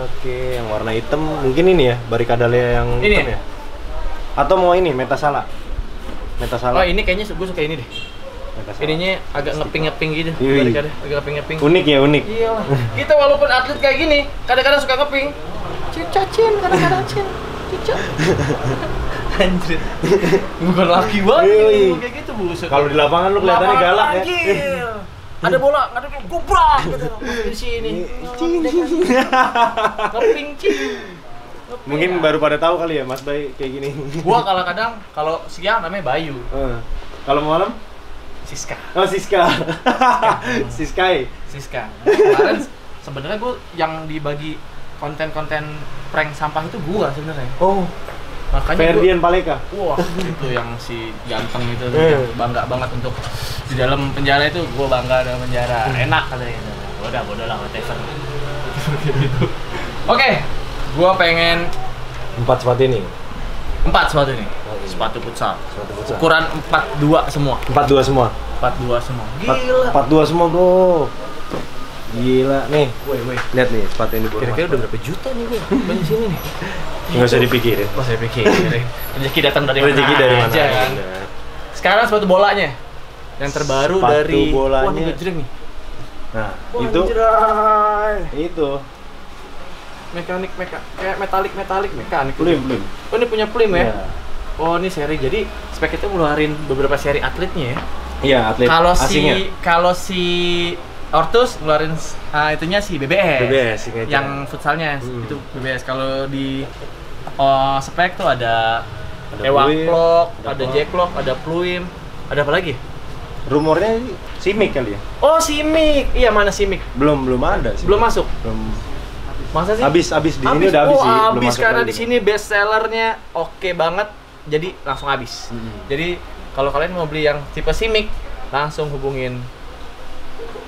Speaker 2: Oke, yang warna hitam mungkin ini ya, barikadalia yang
Speaker 1: ini
Speaker 2: hitam ya? Atau mau ini, Metasala?
Speaker 1: Oh ini kayaknya gue suka ini deh.
Speaker 2: Metasala.
Speaker 1: Ininya agak ngeping-ngeping gitu,
Speaker 2: Iya.
Speaker 1: barikada, agak ngeping-ngeping.
Speaker 2: Unik ya, unik.
Speaker 1: Iya lah. Kita walaupun atlet kayak gini, kadang-kadang suka ngeping. Cicacin, kadang-kadang cica. Anjir. Bukan laki banget
Speaker 2: Yoi.
Speaker 1: kayak gitu, buset.
Speaker 2: Kalau di lapangan lu kelihatannya
Speaker 1: Lapangan
Speaker 2: galak ya.
Speaker 1: anjir. Ada bola, ada gubrak gitu. Di sini. Ngeping cing.
Speaker 2: Mungkin baru pada tahu kali ya Mas Bay kayak gini.
Speaker 1: Gua kadang kalau siang namanya Bayu.
Speaker 2: Kalau malam?
Speaker 1: Siska.
Speaker 2: Oh, Siska. Siskai.
Speaker 1: Siska. Kemarin sebenarnya gua yang dibagi konten-konten prank sampah itu gua sebenarnya.
Speaker 2: Oh,
Speaker 1: Makanya
Speaker 2: Ferdian Paleka.
Speaker 1: wah, itu yang si ganteng itu yang bangga banget untuk di dalam penjara itu gua bangga dalam penjara. Enak katanya. Bodoh lah whatever. Gitu. Oke. Gua pengen
Speaker 2: 4 sepatu ini.
Speaker 1: 4 sepatu ini. Sepatu futsal.
Speaker 2: Sepatu futsal.
Speaker 1: Ukuran 42 semua.
Speaker 2: 42 semua.
Speaker 1: 42 semua. Gila.
Speaker 2: 42 semua, Bro. Gila nih.
Speaker 1: Woi.
Speaker 2: Lihat nih sepatu yang di bawah.
Speaker 1: Kira-kira udah berapa juta nih gua? Banyak sini nih.
Speaker 2: Enggak usah dipikirin.
Speaker 1: Oh, saya pikir. Rezeki datang dari mana?
Speaker 2: Rezeki dari mana?
Speaker 1: aja, kan? Sekarang sepatu bolanya. Yang terbaru
Speaker 2: Sepatu
Speaker 1: dari
Speaker 2: bolanya.
Speaker 1: Wah, ini gejreng nih.
Speaker 2: Nah,
Speaker 1: Wah,
Speaker 2: itu
Speaker 1: anjray.
Speaker 2: itu
Speaker 1: Mekanik kayak metalik mekanik.
Speaker 2: Plim.
Speaker 1: Oh, ini punya Plim ya?
Speaker 2: Iya.
Speaker 1: Oh, ini seri. Jadi spek itu ngeluarin beberapa seri atletnya ya.
Speaker 2: Iya, atlet asingnya.
Speaker 1: Kalau si Ortus ngeluarin itunya si BBS.
Speaker 2: BBS aja.
Speaker 1: Yang futsalnya itu BBS. Kalau di spek tuh ada Ewaklok, ada Jacklock, ada Pluim, ada apa lagi?
Speaker 2: Rumornya Simic kali ya?
Speaker 1: Oh, Simic. Iya, mana Simic?
Speaker 2: Belum ada sih.
Speaker 1: Belum masuk.
Speaker 2: Belum.
Speaker 1: Masa sih?
Speaker 2: Habis di sini udah habis
Speaker 1: Oh,
Speaker 2: sih. Belum
Speaker 1: habis
Speaker 2: masuk
Speaker 1: karena
Speaker 2: lagi.
Speaker 1: di sini best sellernya oke banget. Jadi langsung habis. Jadi kalau kalian mau beli yang tipe Simic, langsung hubungin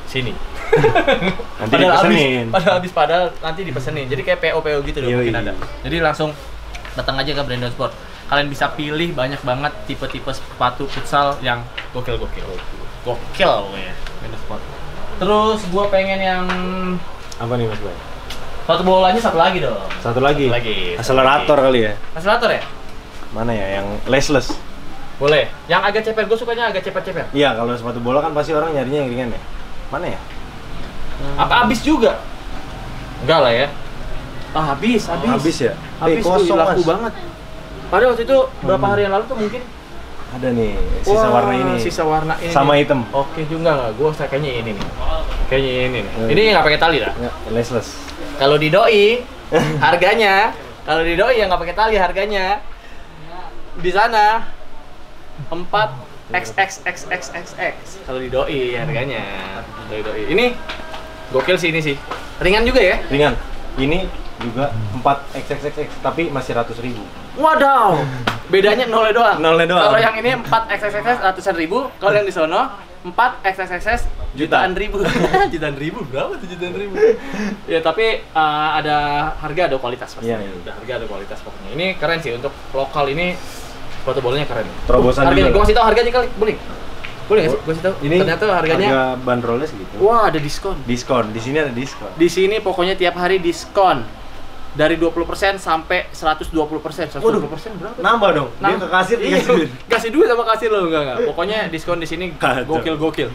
Speaker 1: sini.
Speaker 2: Nanti dipesenin.
Speaker 1: Padahal nanti dipesenin. Jadi kayak PO gitu loh
Speaker 2: Yoi.
Speaker 1: mungkin ada. Jadi langsung datang aja ke Brandon Sport. Kalian bisa pilih banyak banget tipe-tipe sepatu futsal yang gokil pokoknya Brandon Sport. Terus gua pengen yang
Speaker 2: Apa nih Mas Bay?
Speaker 1: sepatu bolanya satu lagi dong.
Speaker 2: Satu lagi.
Speaker 1: Lagi.
Speaker 2: Akselerator kali ya?
Speaker 1: Akselerator ya?
Speaker 2: Mana ya? Yang laceless.
Speaker 1: Boleh. Yang agak ceper, gue sukanya agak ceper-ceper.
Speaker 2: Iya, kalau sepatu bola kan pasti orang nyarinya yang ringan ya. Mana ya?
Speaker 1: Apa habis juga? Enggak lah ya. Habis.
Speaker 2: Habis ya?
Speaker 1: Habis tuh,
Speaker 2: kosong
Speaker 1: laku
Speaker 2: Mas.
Speaker 1: banget. Padahal waktu itu berapa hari yang lalu tuh mungkin
Speaker 2: Ada nih, sisa
Speaker 1: Wah,
Speaker 2: warna ini.
Speaker 1: Sisa warna ini.
Speaker 2: Sama hitam.
Speaker 1: Oke juga nggak? Gue kayaknya ini nih. Kayaknya ini nih. Ini nggak pakai tali dah.
Speaker 2: Enggak, laceless.
Speaker 1: Kalau di doi harganya, kalau di doi yang nggak pakai tali harganya di sana 4 XXXXXX. Kalau di doi harganya. Doi. Ini gokil sih ini sih. Ringan juga ya?
Speaker 2: Ringan. Ini juga 4 XXXX tapi masih 100.000.
Speaker 1: Wadaw. Bedanya nolnya doang.
Speaker 2: Nolnya doang.
Speaker 1: Kalau yang ini 4 XXXX ratusan ribu, kalau yang di sono 4 XXXX jutaan ribu. Jutaan ribu berapa tuh jutaan ribu? Ya tapi ada harga ada kualitas pasti.
Speaker 2: Iya.
Speaker 1: Ada harga ada kualitas pokoknya. Ini keren sih untuk lokal ini sepatu bolanya keren.
Speaker 2: Terobosan
Speaker 1: Harganya
Speaker 2: juga.
Speaker 1: gua kasih tahu harganya kali, boleh? Boleh nggak sih? Gua kasih tahu.
Speaker 2: Ini
Speaker 1: Ternyata harganya
Speaker 2: harga bandrolnya segitu.
Speaker 1: wah, ada diskon.
Speaker 2: Diskon. Di sini ada diskon.
Speaker 1: Di sini pokoknya tiap hari diskon. Dari 20% sampai 120%. 120% berapa?
Speaker 2: Nambah dong. Dia ke kasir dikasih duit.
Speaker 1: Kasih duit sama kasir loh, enggak. Pokoknya diskon di sini
Speaker 2: Kacau.
Speaker 1: gokil.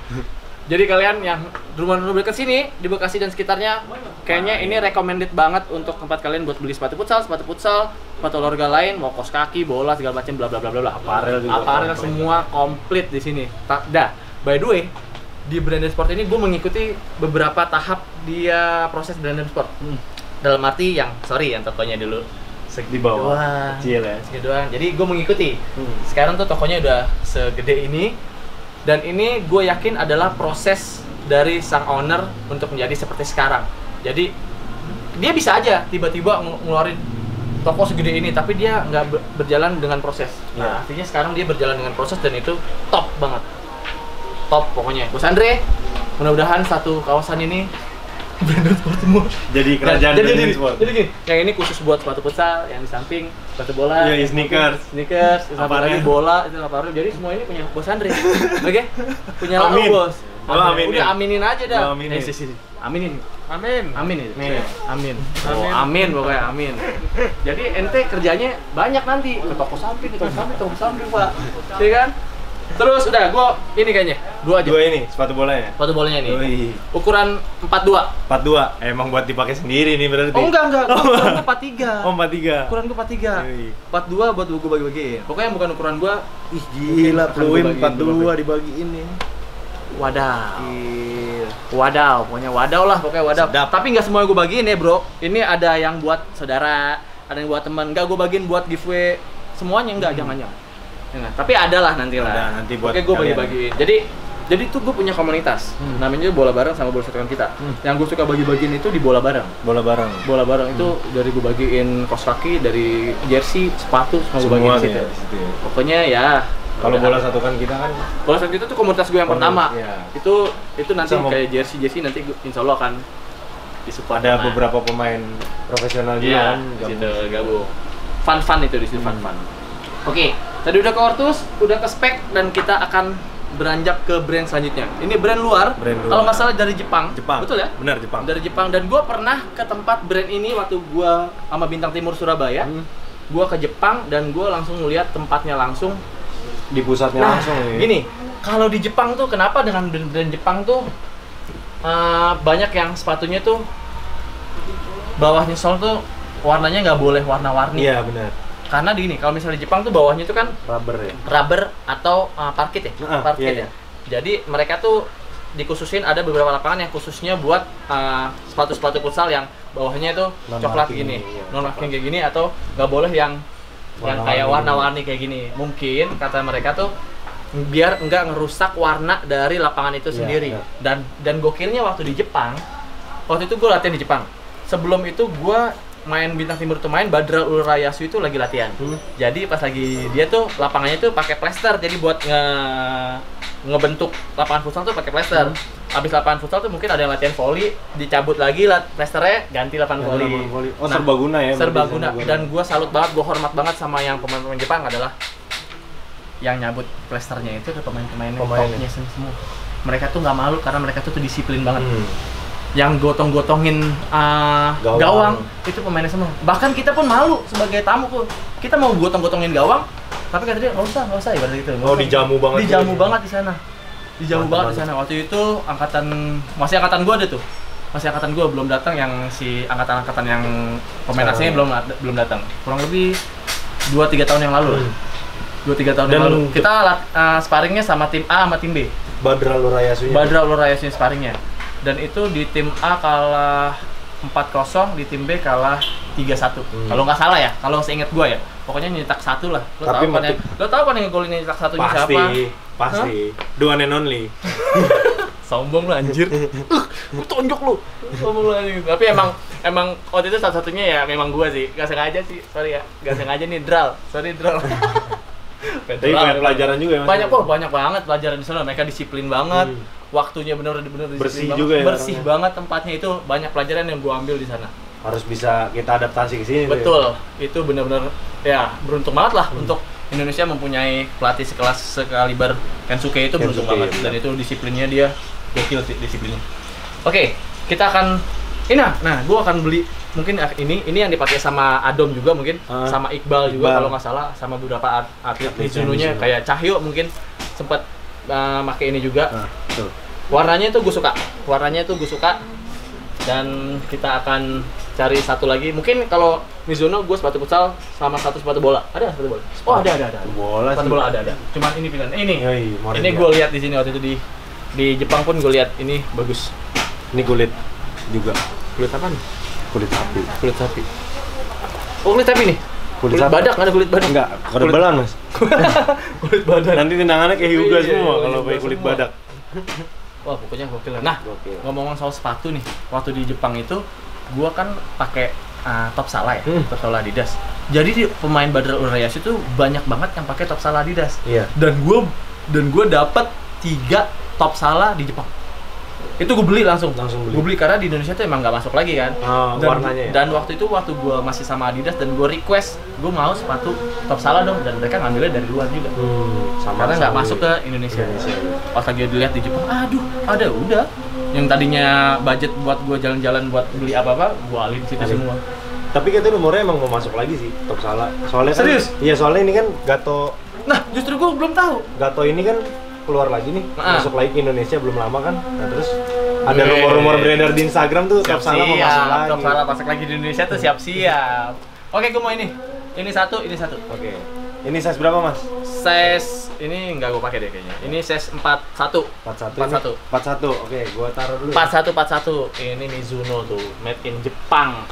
Speaker 1: Jadi kalian yang rumah-rumah dekat sini di Bekasi dan sekitarnya, kayaknya ini recommended banget untuk tempat kalian buat beli sepatu futsal, sepatu olahraga lain, mau kaos kaki, bola segala macam bla bla bla bla.
Speaker 2: Apparel juga
Speaker 1: Apparel
Speaker 2: komplit.
Speaker 1: semua komplit di sini. Dah. By the way, di Brandon Sport ini gue mengikuti beberapa tahap dia proses Brandon Sport. Dalam arti yang tokonya dulu
Speaker 2: Di bawah,
Speaker 1: doang,
Speaker 2: kecil ya.
Speaker 1: segede doang. Jadi gue mengikuti. Sekarang tuh tokonya udah segede ini, dan ini gue yakin adalah proses dari sang owner untuk menjadi seperti sekarang. Jadi dia bisa aja tiba-tiba ngeluarin toko segede ini, tapi dia nggak berjalan dengan proses. Nah, artinya sekarang dia berjalan dengan proses dan itu top banget. Top pokoknya. Bos Andre, mudah-mudahan satu kawasan ini Brandon Sport semua.
Speaker 2: Jadi kerajaan Brandon Sport.
Speaker 1: Jadi gini, yang ini khusus buat sepatu futsal, yang di samping sepatu bola.
Speaker 2: Iya, sneakers,
Speaker 1: satu lagi bola, itu aparel. Jadi semua ini punya Bos Andre. Oke? Punya lo
Speaker 2: Amin.
Speaker 1: Bos.
Speaker 2: Amin.
Speaker 1: Udah aminin aja dah.
Speaker 2: Aminin.
Speaker 1: Aminin.
Speaker 3: Amin.
Speaker 1: Amin itu.
Speaker 2: Amin.
Speaker 1: Amin. Oh, amin pokoknya amin. Jadi ente kerjanya banyak nanti ke toko samping, Pak. Iya kan? Terus udah, gua ini kayaknya dua aja.
Speaker 2: Dua ini sepatu bolanya.
Speaker 1: Sepatu bolanya nih.
Speaker 2: Wih.
Speaker 1: Ukuran 42.
Speaker 2: 42. Emang buat dipakai sendiri nih berarti.
Speaker 1: Oh enggak. Ukuran gua 43.
Speaker 2: Oh, 43.
Speaker 1: Ukuran gua 43.
Speaker 2: Wih.
Speaker 1: 42 buat gua bagi-bagiin. Pokoknya bukan ukuran gua.
Speaker 2: Ih, gila, Pluim
Speaker 1: Gua bagiin,
Speaker 2: 42 dibagiin nih.
Speaker 1: Wadaw.
Speaker 2: Gila.
Speaker 1: Wadaw, pokoknya wadaw lah, pokoknya wadaw.
Speaker 2: Sedap.
Speaker 1: Tapi nggak semua gue bagiin ya bro. Ini ada yang buat saudara, ada yang buat teman. Nggak gue bagiin buat giveaway semuanya, nggak, jangan. Ya, tapi ada lah nanti lah.
Speaker 2: Ada, nanti buat
Speaker 1: Oke, gue
Speaker 2: kalian.
Speaker 1: bagi-bagiin. Jadi tuh gue punya komunitas. Namanya bola bareng sama bola satuan kita. Yang gue suka bagi-bagiin itu di bola bareng.
Speaker 2: Bola bareng.
Speaker 1: Bola bareng itu dari gue bagiin kaos kaki, dari jersey, sepatu, semua gue bagiin
Speaker 2: Semua
Speaker 1: di situ.
Speaker 2: nih, di situ ya.
Speaker 1: Pokoknya ya.
Speaker 2: Kalau
Speaker 1: udah.
Speaker 2: bola satukan kita kan
Speaker 1: Bola satuan kita tuh komunitas gue yang pertama.
Speaker 2: Iya.
Speaker 1: Itu nanti
Speaker 2: Sama-
Speaker 1: kayak jersey nanti insya Allah akan disupport.
Speaker 2: ada
Speaker 1: sama-
Speaker 2: beberapa pemain profesional juga
Speaker 1: Iya,
Speaker 2: kan
Speaker 1: di situ
Speaker 2: gabung.
Speaker 1: gabung. Fun itu di situ fun. Oke, tadi udah ke Ortus, udah ke spek, dan kita akan beranjak ke brand selanjutnya. Ini brand luar.
Speaker 2: Brand luar.
Speaker 1: Kalau nggak salah dari Jepang.
Speaker 2: Jepang.
Speaker 1: Betul ya?
Speaker 2: Benar, Jepang.
Speaker 1: Dari Jepang, dan gue pernah ke tempat brand ini waktu gue sama Bintang Timur Surabaya. Gue ke Jepang dan gue langsung ngeliat tempatnya langsung.
Speaker 2: Di pusatnya
Speaker 1: Nah,
Speaker 2: langsung nih.
Speaker 1: gini, kalau di Jepang tuh kenapa dengan brand Jepang tuh banyak yang sepatunya tuh bawahnya sol tuh warnanya nggak boleh warna-warni.
Speaker 2: Iya, benar.
Speaker 1: Karena di gini, kalau misalnya di Jepang tuh bawahnya tuh kan
Speaker 2: Rubber ya.
Speaker 1: rubber atau parket ya, parket
Speaker 2: iya, iya.
Speaker 1: ya. Jadi mereka tuh dikhususin, ada beberapa lapangan yang khususnya buat sepatu-sepatu futsal yang bawahnya itu coklat
Speaker 2: Non-marking,
Speaker 1: gini,
Speaker 2: iya,
Speaker 1: non-marking kayak gini, atau nggak boleh yang kayak warna-warni kayak gini. Mungkin kata mereka tuh biar nggak ngerusak warna dari lapangan itu
Speaker 2: Iya,
Speaker 1: sendiri.
Speaker 2: iya.
Speaker 1: Dan gokilnya waktu di Jepang, waktu itu gue latihan di Jepang. Sebelum itu gue main Bintang Timur tuh main Badra Urayasu itu lagi latihan. Jadi pas lagi dia tuh lapangannya tuh pakai plester, jadi buat ngebentuk lapangan futsal tuh pakai plester. Habis lapangan futsal tuh mungkin ada yang latihan volley, dicabut lagi plesternya, ganti lapangan volley.
Speaker 2: Oh, serbaguna ya.
Speaker 1: Serbaguna.
Speaker 2: berarti
Speaker 1: Dan gue salut banget, gue hormat banget sama yang pemain-pemain Jepang adalah yang nyabut plesternya itu ke pemain-pemainnya topnya semua. Mereka tuh nggak malu karena mereka tuh disiplin banget. Yang gotong-gotongin gawang itu pemainnya semua. Bahkan kita pun malu sebagai tamu pun. Kita mau gotong-gotongin gawang, tapi kata dia nggak usah ibarat gitu.
Speaker 2: Oh, dijamu banget.
Speaker 1: Dijamu banget di sana. Dijamu
Speaker 2: Mantap
Speaker 1: banget di sana. Waktu itu masih angkatan gua ada tuh. Masih angkatan gua belum datang, yang si angkatan-angkatan yang pemain asingnya belum datang. Kurang lebih 2-3 tahun yang lalu. 2-3 tahun yang lalu. Kita sparringnya sama tim A sama tim B.
Speaker 2: Badra Urayasu.
Speaker 1: Badra Urayasu sparringnya. Dan itu di tim A kalah 4-0, di tim B kalah 3-1. Kalau nggak salah ya, kalau seingat gua ya. Pokoknya nyetak 1 lah. Lo tahu kan yang golin nyetak 1-nya siapa?
Speaker 2: Pasti. The one and only.
Speaker 1: Sombong lu anjir. Lu tonjok lu. Sombong lu anjir. Tapi emang waktu itu satu-satunya ya memang gua sih. Gak sengaja sih. Sorry ya. Gak sengaja nih Dral. Sorry Dral.
Speaker 2: Tapi banyak pelajaran juga ya, Mas?
Speaker 1: Banyak banget pelajaran di sana. Mereka disiplin banget. Waktunya bener-bener disiplin
Speaker 2: Bersih
Speaker 1: banget.
Speaker 2: juga ya
Speaker 1: Bersih
Speaker 2: orangnya.
Speaker 1: banget tempatnya, itu banyak pelajaran yang gua ambil di sana.
Speaker 2: Harus bisa kita adaptasi ke sini.
Speaker 1: Betul. Itu bener-bener ya beruntung banget lah untuk Indonesia mempunyai pelatih sekelas sekaliber Kensuke, itu beruntung
Speaker 2: Kensuke,
Speaker 1: banget.
Speaker 2: ya,
Speaker 1: Dan itu disiplinnya dia gokil sih disiplinnya. Oke, kita akan gua akan beli mungkin ini yang dipakai sama Adom juga mungkin, sama Iqbal juga kalau nggak salah, sama beberapa atlet Mizuno-nya kayak Cahyo mungkin sempat pakai ini juga.
Speaker 2: Betul.
Speaker 1: Warnanya itu gue suka. Dan kita akan cari satu lagi. Mungkin kalau Mizuno gue sepatu futsal sama satu sepatu bola. Ada sepatu bola? Oh, ada.
Speaker 2: Bola
Speaker 1: Sepatu
Speaker 2: sih.
Speaker 1: bola ada. Cuman ini pilihan. Ini.
Speaker 2: Yoi,
Speaker 1: Ini gue lihat di sini waktu itu di Di Jepang pun gue lihat ini bagus.
Speaker 2: Ini kulit juga.
Speaker 1: Kulit apa nih?
Speaker 2: Kulit sapi.
Speaker 1: Kulit sapi. Oh, kulit sapi nih? Kulit
Speaker 2: sapi.
Speaker 1: badak, nggak ada kulit badak?
Speaker 2: Enggak, kedebelan Mas.
Speaker 1: Kulit badak.
Speaker 2: Nanti tendangannya kayak Hyuga
Speaker 1: Iya,
Speaker 2: semua
Speaker 1: iya,
Speaker 2: kalau
Speaker 1: Hyuga
Speaker 2: pakai kulit
Speaker 1: semua.
Speaker 2: badak.
Speaker 1: Wah, pokoknya gokil lah. Nah,
Speaker 2: Gokil.
Speaker 1: ngomong-ngomong soal sepatu nih, waktu di Jepang itu gua kan pakai top Salah ya, top Salah Adidas. Jadi pemain Badar Urayasu itu banyak banget yang pakai top Salah Adidas.
Speaker 2: Iya.
Speaker 1: Dan gua dapat 3 top Salah di Jepang. Itu gue beli langsung
Speaker 2: Langsung beli.
Speaker 1: Gue beli karena di Indonesia tuh emang nggak masuk lagi kan.
Speaker 2: Oh, warnanya ya?
Speaker 1: Dan waktu itu waktu gue masih sama Adidas dan gue request gue mau sepatu top Salah dong, dan mereka ngambilnya dari luar juga. Karena nggak masuk ke Indonesia. Pas lagi dilihat di Jepang, aduh, ada udah. Yang tadinya budget buat gue jalan-jalan buat beli apa-apa, gue alih di situ semua.
Speaker 2: Tapi katanya rumornya emang mau masuk lagi sih top Salah. Soalnya
Speaker 1: Serius?
Speaker 2: Kan, iya, soalnya ini kan Gato
Speaker 1: Nah, justru gue belum tahu.
Speaker 2: ini kan keluar lagi nih, masuk lagi ke Indonesia belum lama kan. Nah, terus ada
Speaker 1: Weh.
Speaker 2: rumor-rumor beredar di Instagram tuh top Salah mau masuk lagi.
Speaker 1: Top Salah masuk lagi di Indonesia tuh siap-siap. Oke, gue mau ini. Ini satu.
Speaker 2: Oke. Ini size berapa, Mas?
Speaker 1: Size ini nggak gue pakai deh kayaknya. Ini size 41.
Speaker 2: 41. 41. Oke, gua taruh dulu.
Speaker 1: 41. Ini Mizuno tuh, made in Jepang.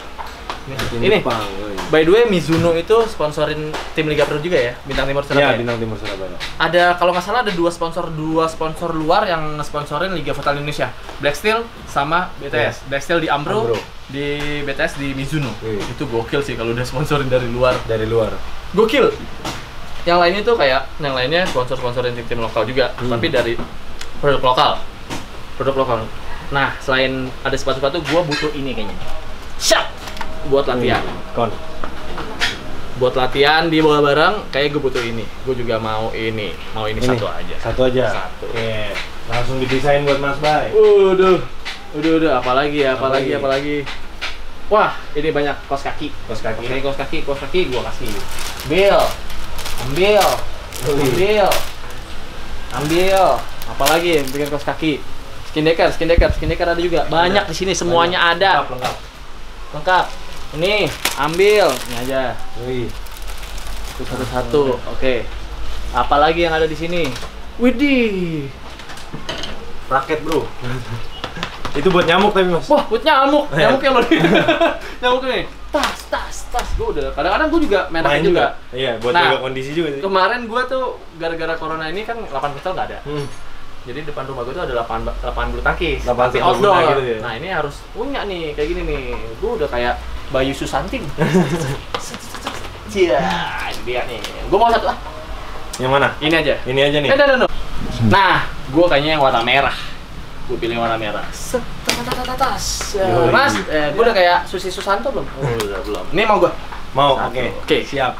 Speaker 1: Ini.
Speaker 2: Jepang.
Speaker 1: By the way, Mizuno itu sponsorin tim Liga Pro juga ya, Bintang Timur Surabaya.
Speaker 2: Iya, Bintang Timur Surabaya.
Speaker 1: Ada, kalau nggak salah ada dua sponsor luar yang sponsorin Liga Futsal Indonesia, Black Steel sama BTS.
Speaker 2: Iya.
Speaker 1: Black Steel di Ambro,
Speaker 2: Ambro.
Speaker 1: di BTS di Mizuno.
Speaker 2: Iya.
Speaker 1: Itu gokil sih kalau udah sponsorin dari luar.
Speaker 2: Dari luar.
Speaker 1: Gokil. Yang lainnya tuh kayak yang lainnya sponsor-sponsorin tim-tim lokal juga, tapi dari produk lokal. Nah, selain ada sepatu-sepatu, gua butuh ini kayaknya. Shop buat latihan. Buat latihan di bola bareng, kayak gue butuh ini. Gue juga mau ini satu aja.
Speaker 2: Satu aja.
Speaker 1: Satu.
Speaker 2: Oke. Langsung didesain buat Mas Bay.
Speaker 1: Udah, apalagi. Wah, ini banyak kaos kaki. Kaos kaki gue kasih. Ambil. Apalagi yang bikin kaos kaki. Skin decker ada juga. Banyak di sini, semuanya ada. Lengkap. Ini, ambil. Ini aja.
Speaker 2: Wih.
Speaker 1: Itu satu-satu. Oke. Apalagi yang ada di sini? Widih.
Speaker 2: Raket, Bro. Itu buat nyamuk tapi, Mas.
Speaker 1: Wah, buat nyamuk. Nyamuk yang lo nyamuk nih. Tas. Gue udah. Kadang-kadang gue juga main raket juga.
Speaker 2: Iya, buat
Speaker 1: Nah,
Speaker 2: jaga kondisi juga sih.
Speaker 1: Kemarin gue tuh gara-gara corona ini kan lapangan futsal nggak ada. Jadi depan rumah gue tuh ada lapangan bulu tangkis,
Speaker 2: Lapangan
Speaker 1: tapi
Speaker 2: sepak bola
Speaker 1: outdoor.
Speaker 2: gitu ya?
Speaker 1: Nah, ini harus punya nih, kayak gini nih. Gue udah kayak Bayu Susanti. Cia, ini dia nih. Gue mau satu lah.
Speaker 2: Yang mana?
Speaker 1: Ini aja.
Speaker 2: Ini aja nih.
Speaker 1: No. Nah, gue kayaknya yang warna merah. Gue pilih warna merah. Tas. Mas, gue udah kayak Susi Susanto belum? Oh, udah belum. Ini mau gue.
Speaker 2: Mau.
Speaker 1: Satu.
Speaker 2: Oke. Siap.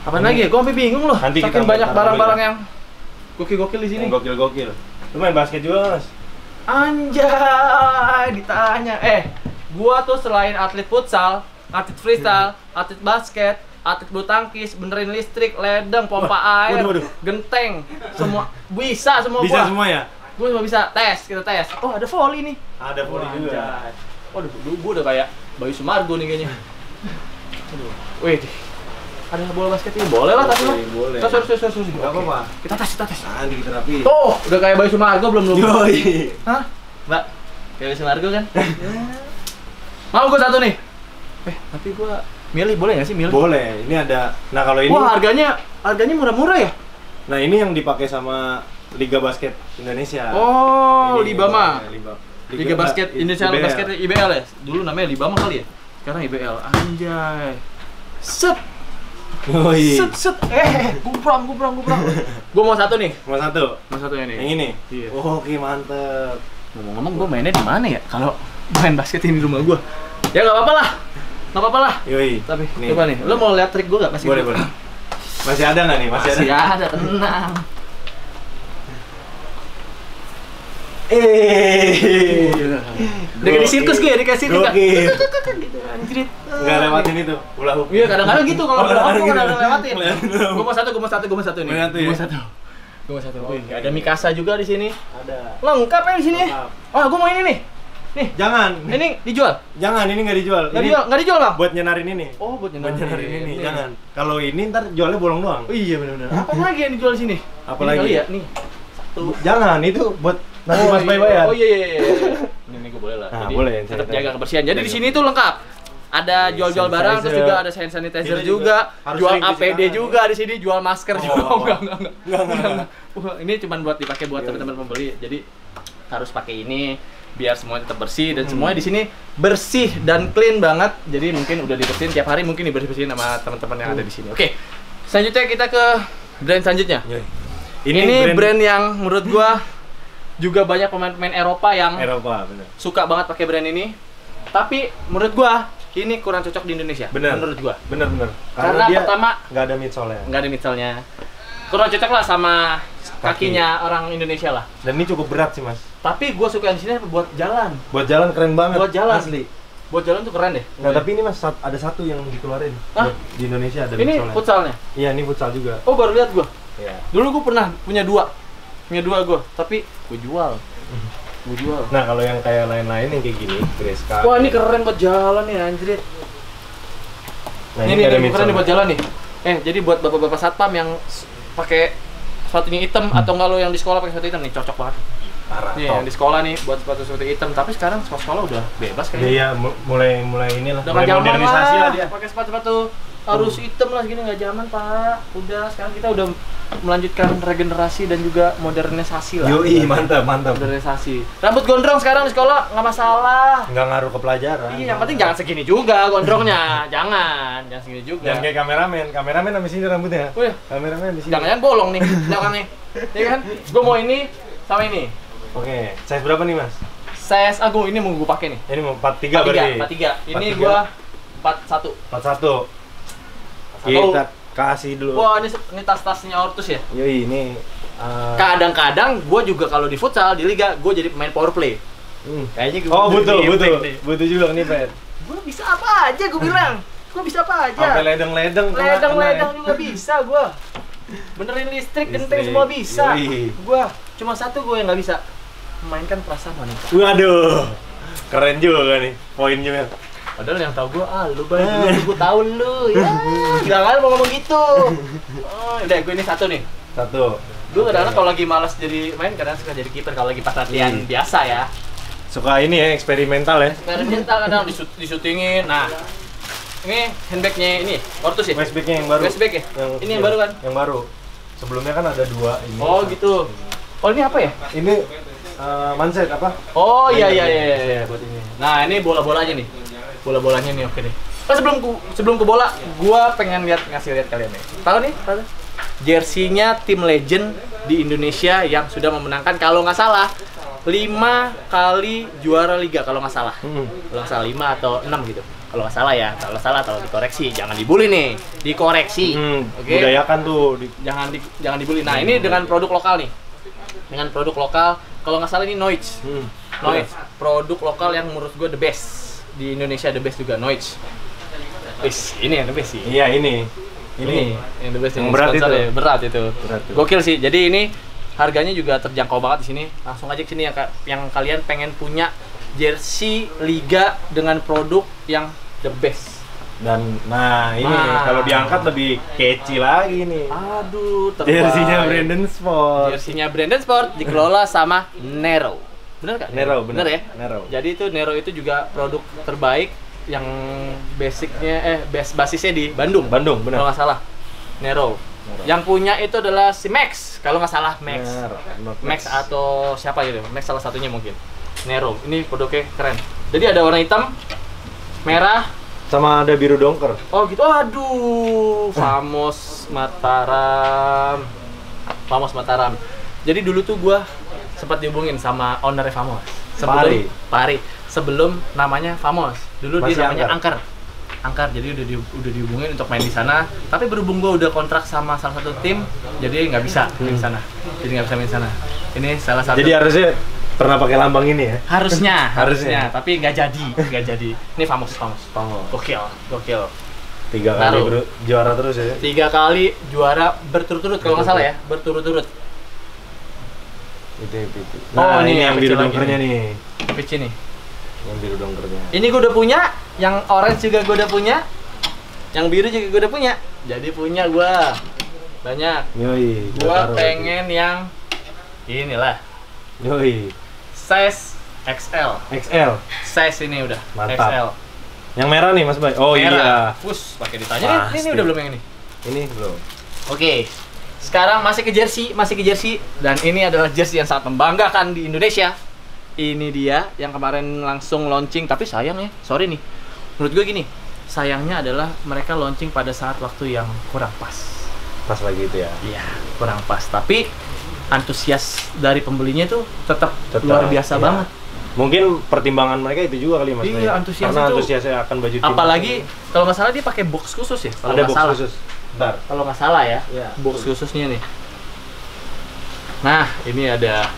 Speaker 1: Apaan lagi ya? Gue sampai bingung loh.
Speaker 2: Nanti kita
Speaker 1: Saking banyak
Speaker 2: taruh
Speaker 1: barang-barang
Speaker 2: dulu
Speaker 1: yang gokil-gokil di sini.
Speaker 2: Yang gokil. Lu main basket juga nggak, Mas?
Speaker 1: Anjay, ditanya. Gua tuh selain atlet futsal, atlet freestyle, atlet basket, atlet bulu tangkis, benerin listrik, ledeng, pompa air,
Speaker 2: waduh.
Speaker 1: genteng, semua bisa semua
Speaker 2: Bisa
Speaker 1: gua.
Speaker 2: semua ya?
Speaker 1: Gua semua bisa. Kita tes. Oh, ada volley nih.
Speaker 2: Ada volley juga.
Speaker 1: Anjay. Waduh, gua udah kayak Bayu Sumargo nih kayaknya. Aduh. Wih, ada bola basket ini boleh lah tapi lah.
Speaker 2: Boleh.
Speaker 1: Terus.
Speaker 2: Enggak apa-apa.
Speaker 1: Kita tes.
Speaker 2: Nanti kita rapi.
Speaker 1: Tuh, udah kayak Bayu Sumargo belum?
Speaker 2: Yoi.
Speaker 1: Hah? Mbak, kayak Bayu Sumargo kan? Mau gue satu nih. Tapi gue milih boleh nggak sih milih?
Speaker 2: Boleh. Ini ada. Nah, kalau ini
Speaker 1: Wah, harganya murah-murah ya?
Speaker 2: Nah, ini yang dipakai sama Liga Basket Indonesia.
Speaker 1: Oh,
Speaker 2: Ini
Speaker 1: Libama.
Speaker 2: Liga
Speaker 1: Liga Basket Indonesia
Speaker 2: IBL.
Speaker 1: Basket IBL ya? Dulu namanya Libama kali ya? Sekarang IBL. Anjay. Set.
Speaker 2: Woi.
Speaker 1: Set. Gubram. Gue mau satu nih.
Speaker 2: Mau satu.
Speaker 1: Mau satu ini.
Speaker 2: Yang ini.
Speaker 1: Iya.
Speaker 2: Oke, mantep.
Speaker 1: Ngomong-ngomong gue mainnya di mana ya? Kalau main basket ini di rumah gue. Ya nggak apa-apa lah.
Speaker 2: Yoi.
Speaker 1: Tapi
Speaker 2: Nih.
Speaker 1: coba nih, lo mau lihat trik gue nggak?
Speaker 2: Boleh. Masih ada nggak nih? Masih ada.
Speaker 1: Tenang. Udah kayak di sirkus gue ya, dikasih sirkus.
Speaker 2: Gokil.
Speaker 1: Gitu, anjrit.
Speaker 2: Nggak lewatin itu. Hula hoop.
Speaker 1: Iya, kadang-kadang gitu kalau
Speaker 2: Oh,
Speaker 1: udah
Speaker 2: kadang-kadang
Speaker 1: aku
Speaker 2: gitu.
Speaker 1: udah lewatin.
Speaker 2: Lewatin.
Speaker 1: Gue mau satu nih.
Speaker 2: Mau satu ya?
Speaker 1: Gue mau satu. Wih, ada Mikasa juga di sini.
Speaker 2: Ada.
Speaker 1: Lengkap ya di sini.
Speaker 2: Lengkap.
Speaker 1: Oh, gue mau ini nih. Nih,
Speaker 2: Jangan.
Speaker 1: ini dijual.
Speaker 2: Jangan, ini nggak dijual.
Speaker 1: Nggak dijual, Bang.
Speaker 2: Buat nyenarin ini.
Speaker 1: Oh, buat
Speaker 2: Buat nyenarin ini. Jangan. Kalau ini ntar jualnya bolong doang.
Speaker 1: Oh iya benar-benar. Apa lagi yang dijual di sini?
Speaker 2: Apa
Speaker 1: Ini
Speaker 2: lagi?
Speaker 1: kali ya, nih. satu.
Speaker 2: Jangan, itu buat nanti Mas Bay bayar.
Speaker 1: Oh iya. Ini gue boleh lah.
Speaker 2: Nah,
Speaker 1: Jadi,
Speaker 2: boleh,
Speaker 1: tetap
Speaker 2: sanitizer.
Speaker 1: jaga kebersihan. Jadi di sini tuh lengkap. Ada jual-jual barang, terus juga ada hand sanitizer juga,
Speaker 2: harus
Speaker 1: jual
Speaker 2: sering cuci
Speaker 1: APD
Speaker 2: tangan.
Speaker 1: juga di sini, jual masker juga.
Speaker 2: Oh.
Speaker 1: Enggak. Wah, ini cuma buat dipakai buat teman-teman pembeli. Jadi harus pakai ini biar semuanya tetap bersih dan semuanya di sini bersih dan clean banget. Jadi mungkin udah dibersihin tiap hari, mungkin dibersihin sama teman-teman yang ada di sini. Oke. Selanjutnya kita ke brand selanjutnya. Ini brand yang menurut gua juga banyak pemain-pemain Eropa yang
Speaker 2: bener.
Speaker 1: suka banget pakai brand ini. Tapi menurut gua ini kurang cocok di Indonesia.
Speaker 2: Bener.
Speaker 1: Menurut gua.
Speaker 2: Bener.
Speaker 1: Karena
Speaker 2: dia
Speaker 1: pertama
Speaker 2: nggak ada midsole-nya.
Speaker 1: nggak ada mitselnya. Kurang cocok lah sama kakinya orang Indonesia lah.
Speaker 2: Dan ini cukup berat sih, Mas.
Speaker 1: Tapi gua suka di sini buat jalan.
Speaker 2: Buat jalan keren banget.
Speaker 1: Buat jalan.
Speaker 2: Asli.
Speaker 1: Buat jalan tuh keren deh.
Speaker 2: Nah, tapi ini Mas ada satu yang dikeluarin.
Speaker 1: Hah?
Speaker 2: Di Indonesia ada
Speaker 1: Ini
Speaker 2: midsole-nya.
Speaker 1: futsalnya.
Speaker 2: Iya, ini futsal juga.
Speaker 1: Oh, baru lihat gua.
Speaker 2: Iya.
Speaker 1: Dulu gua pernah punya dua gua, tapi gua jual.
Speaker 2: Nah, kalau yang kayak lain-lain yang kayak gini, Greska.
Speaker 1: Wah, ini keren buat jalan nih anjir.
Speaker 2: Nah,
Speaker 1: ini
Speaker 2: nggak ada
Speaker 1: keren
Speaker 2: midsole.
Speaker 1: nih buat jalan nih. Jadi buat bapak-bapak satpam yang pakai sepatunya hitam atau enggak lo yang di sekolah pakai sepatu hitam nih cocok banget.
Speaker 2: Parah.
Speaker 1: Nih, yang di sekolah nih buat sepatu hitam, tapi sekarang sekolah udah bebas kayaknya.
Speaker 2: Iya, mulai inilah.
Speaker 1: Udah
Speaker 2: Mulai
Speaker 1: nggak zaman
Speaker 2: modernisasi lah dia.
Speaker 1: pakai sepatu harus hitam lah segini nggak zaman Pak. Udah sekarang kita udah melanjutkan regenerasi dan juga modernisasi lah.
Speaker 2: Yoi, mantap.
Speaker 1: Modernisasi. Rambut gondrong sekarang di sekolah nggak masalah.
Speaker 2: Nggak ngaruh ke pelajaran.
Speaker 1: Iya, yang penting jangan segini juga gondrongnya. jangan segini juga.
Speaker 2: Jangan kayak kameramen habis ini rambutnya.
Speaker 1: Wih,
Speaker 2: Kameramen habis ini.
Speaker 1: jangan bolong nih belakangnya. Iya kan? Gua mau ini sama ini.
Speaker 2: Oke, size berapa nih, Mas?
Speaker 1: Size aku ini mau gua pakai nih.
Speaker 2: Ini mau 43 berarti.
Speaker 1: 43. Ini
Speaker 2: 43.
Speaker 1: gua 41.
Speaker 2: 41. Kita kasih dulu.
Speaker 1: Wah, ini tas-tasnya Ortus ya.
Speaker 2: Yoi, ini
Speaker 1: Kadang-kadang gue juga kalau di futsal di liga gue jadi pemain power play. Kayaknya gue
Speaker 2: butuh juga nih, Pet.
Speaker 1: Gue bisa apa aja gue bilang. Gue bisa apa aja.
Speaker 2: Sampai ledeng-ledeng.
Speaker 1: Ledeng juga bisa gue. Benerin listrik, genteng semua bisa.
Speaker 2: Yoi.
Speaker 1: Gue cuma satu gue yang nggak bisa memainkan perasaan wanita.
Speaker 2: Waduh. Keren juga nih poin juga.
Speaker 1: Padahal yang tahu gue, lu banget gue tahu lu ya. Jangan mau ngomong gitu. Oh, udah gue ini satu nih.
Speaker 2: Satu.
Speaker 1: Gue kadang-kadang kalau lagi malas jadi main, kadang suka jadi kiper kalau lagi pas latihan biasa ya.
Speaker 2: Suka ini ya, eksperimental ya.
Speaker 1: Eksperimental kadang disutingin. Nah, ini handbagnya ini, Ortus ya?
Speaker 2: Westback-nya yang baru.
Speaker 1: Westback ya? Ini yang baru kan?
Speaker 2: Yang baru. Sebelumnya kan ada dua ini.
Speaker 1: Oh gitu. Oh ini apa ya?
Speaker 2: Ini manset apa?
Speaker 1: Oh iya buat ini. Nah ini bola-bolanya nih. Bola-bolanya nih oke nih. Nah, sebelum ke bola, gua pengen ngasih lihat kalian nih. Tahu nih? Jersinya tim legend di Indonesia yang sudah memenangkan kalau nggak salah 5 kali juara liga kalau nggak salah. Kalau nggak salah 5 atau 6 gitu. Kalau nggak salah ya, kalau salah atau dikoreksi, jangan dibully nih, dikoreksi. Oke.
Speaker 2: Budayakan tuh.
Speaker 1: Jangan dibully. Nah ini dengan produk lokal nih. Dengan produk lokal, kalau nggak salah ini Noise. Noise, produk lokal yang menurut gue the best di Indonesia, the best juga Noise. Wis, ini yang the best sih.
Speaker 2: Iya ini
Speaker 1: yang the best
Speaker 2: yang berat itu.
Speaker 1: ya. Berat itu.
Speaker 2: Berat itu.
Speaker 1: Gokil sih. Jadi ini harganya juga terjangkau banget di sini. Langsung aja ke sini yang kalian pengen punya jersey liga dengan produk yang the best.
Speaker 2: Dan ini kalau diangkat lebih catchy lagi nih.
Speaker 1: Aduh,
Speaker 2: Jersinya Brandon Sport.
Speaker 1: Jersinya Brandon Sport dikelola sama Nero. Bener kan?
Speaker 2: Nero, bener
Speaker 1: ya?
Speaker 2: Nero.
Speaker 1: Jadi itu Nero itu juga produk terbaik yang basisnya di Bandung.
Speaker 2: Bandung, bener.
Speaker 1: Kalau nggak salah. Nero. Yang punya itu adalah si Max, kalau nggak salah Max. Max atau siapa gitu? Max salah satunya mungkin. Nero. Ini produknya keren. Jadi ada warna hitam, merah,
Speaker 2: sama ada biru dongker.
Speaker 1: oh gitu. Aduh, Famos Mataram. Jadi dulu tuh gua sempat dihubungin sama ownernya Famos. Pak Ari. Sebelum namanya Famos. Dulu
Speaker 2: Masih
Speaker 1: dia namanya Angkar. Jadi udah dihubungin untuk main di sana. Tapi berhubung gua udah kontrak sama salah satu tim, jadi nggak bisa main di sana. Ini salah satu.
Speaker 2: Jadi harusnya pernah pakai lambang ini ya?
Speaker 1: Harusnya.
Speaker 2: Harusnya.
Speaker 1: Tapi nggak jadi. Ini Famos. Gokil.
Speaker 2: 3 kali juara terus ya?
Speaker 1: 3 kali juara berturut-turut kalau nggak salah ya, berturut-turut.
Speaker 2: Itu.
Speaker 1: Nah,
Speaker 2: ini yang biru
Speaker 1: kecil lagi
Speaker 2: dongkernya nih.
Speaker 1: Pitch ini.
Speaker 2: Yang biru dongkernya.
Speaker 1: Ini gue udah punya, yang orange juga gue udah punya, yang biru juga gue udah punya. Jadi punya gue banyak.
Speaker 2: Yoi.
Speaker 1: Gue pengen yang Inilah
Speaker 2: Yoi.
Speaker 1: size XL.
Speaker 2: XL.
Speaker 1: Size ini udah
Speaker 2: Mantap.
Speaker 1: XL.
Speaker 2: Yang merah nih Mas Bay. Oh
Speaker 1: Merah.
Speaker 2: iya.
Speaker 1: Pus, pakai ditanya. Ini
Speaker 2: Pasti.
Speaker 1: udah belum yang ini?
Speaker 2: Ini belum.
Speaker 1: Oke. Sekarang masih ke jersey dan ini adalah jersey yang sangat membanggakan di Indonesia. Ini dia yang kemarin langsung launching, tapi sayang ya, sorry nih. Menurut gue gini, sayangnya adalah mereka launching pada saat waktu yang kurang pas.
Speaker 2: Pas lagi itu ya.
Speaker 1: Iya, kurang pas. Tapi antusias dari pembelinya itu tetap
Speaker 2: Tetap,
Speaker 1: luar biasa
Speaker 2: iya.
Speaker 1: banget.
Speaker 2: Mungkin pertimbangan mereka itu juga kali Mas.
Speaker 1: Iya,
Speaker 2: Bay.
Speaker 1: antusias
Speaker 2: Karena
Speaker 1: itu.
Speaker 2: antusiasnya akan baju tim.
Speaker 1: Apalagi kalau nggak salah dia pakai box khusus ya. Kalau
Speaker 2: ada
Speaker 1: nggak
Speaker 2: box
Speaker 1: salah.
Speaker 2: khusus. Bentar.
Speaker 1: Kalau nggak salah ya,
Speaker 2: Iya,
Speaker 1: box khususnya nih. Nah, ini ada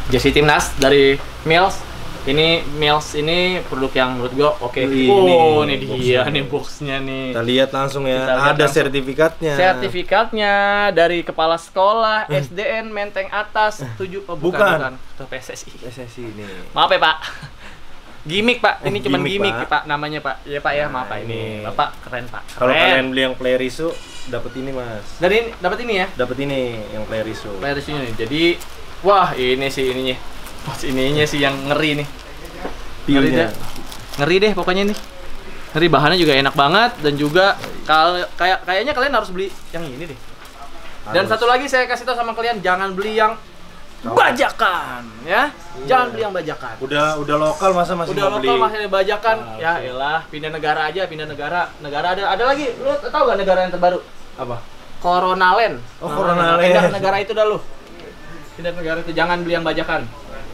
Speaker 1: jersey timnas dari Mills. Ini Mills ini produk yang menurut gua oke.
Speaker 2: Wih,
Speaker 1: Oh,
Speaker 2: ini
Speaker 1: ini
Speaker 2: boxnya
Speaker 1: dia nih
Speaker 2: nih.
Speaker 1: boxnya nih.
Speaker 2: Kita lihat langsung ya.
Speaker 1: Kita lihat
Speaker 2: Ada
Speaker 1: langsung.
Speaker 2: sertifikatnya.
Speaker 1: Sertifikatnya dari kepala sekolah SDN Menteng Atas 7 oh, bukan. Itu PSSI.
Speaker 2: PSSI ini.
Speaker 1: Maaf ya, Pak. Gimik, Pak. Ini cuman
Speaker 2: Gimik,
Speaker 1: gimik,
Speaker 2: Pak.
Speaker 1: Pak, namanya, Pak. Ya, Pak ya, maaf, Pak.
Speaker 2: ini.
Speaker 1: Bapak keren, Pak.
Speaker 2: Kalau
Speaker 1: Keren.
Speaker 2: kalian beli yang player isu, dapat ini Mas.
Speaker 1: Dari dapat ini ya.
Speaker 2: Dapat ini yang player isu.
Speaker 1: Player isunya nih. Jadi, wah, ini sih ininya. Pas ininya sih yang ngeri nih. Ngeri
Speaker 2: Feel-nya.
Speaker 1: deh. Ngeri deh pokoknya nih. Ngeri, bahannya juga enak banget dan juga kayaknya kalian harus beli yang ini deh. Dan
Speaker 2: Harus.
Speaker 1: satu lagi saya kasih tahu sama kalian, jangan beli yang bajakan ya. Jangan beli yang bajakan.
Speaker 2: Udah lokal masa masih
Speaker 1: Udah
Speaker 2: mau beli.
Speaker 1: lokal masih ada bajakan.
Speaker 2: Ah,
Speaker 1: Ya
Speaker 2: oke.
Speaker 1: elah, pindah negara aja, pindah negara. Negara ada lagi. Lu tahu gak negara yang terbaru?
Speaker 2: Apa?
Speaker 1: Coronalen.
Speaker 2: Oh, Coronalen.
Speaker 1: Pindah ke negara itu dah lu. Pindah ke negara itu, jangan beli yang bajakan.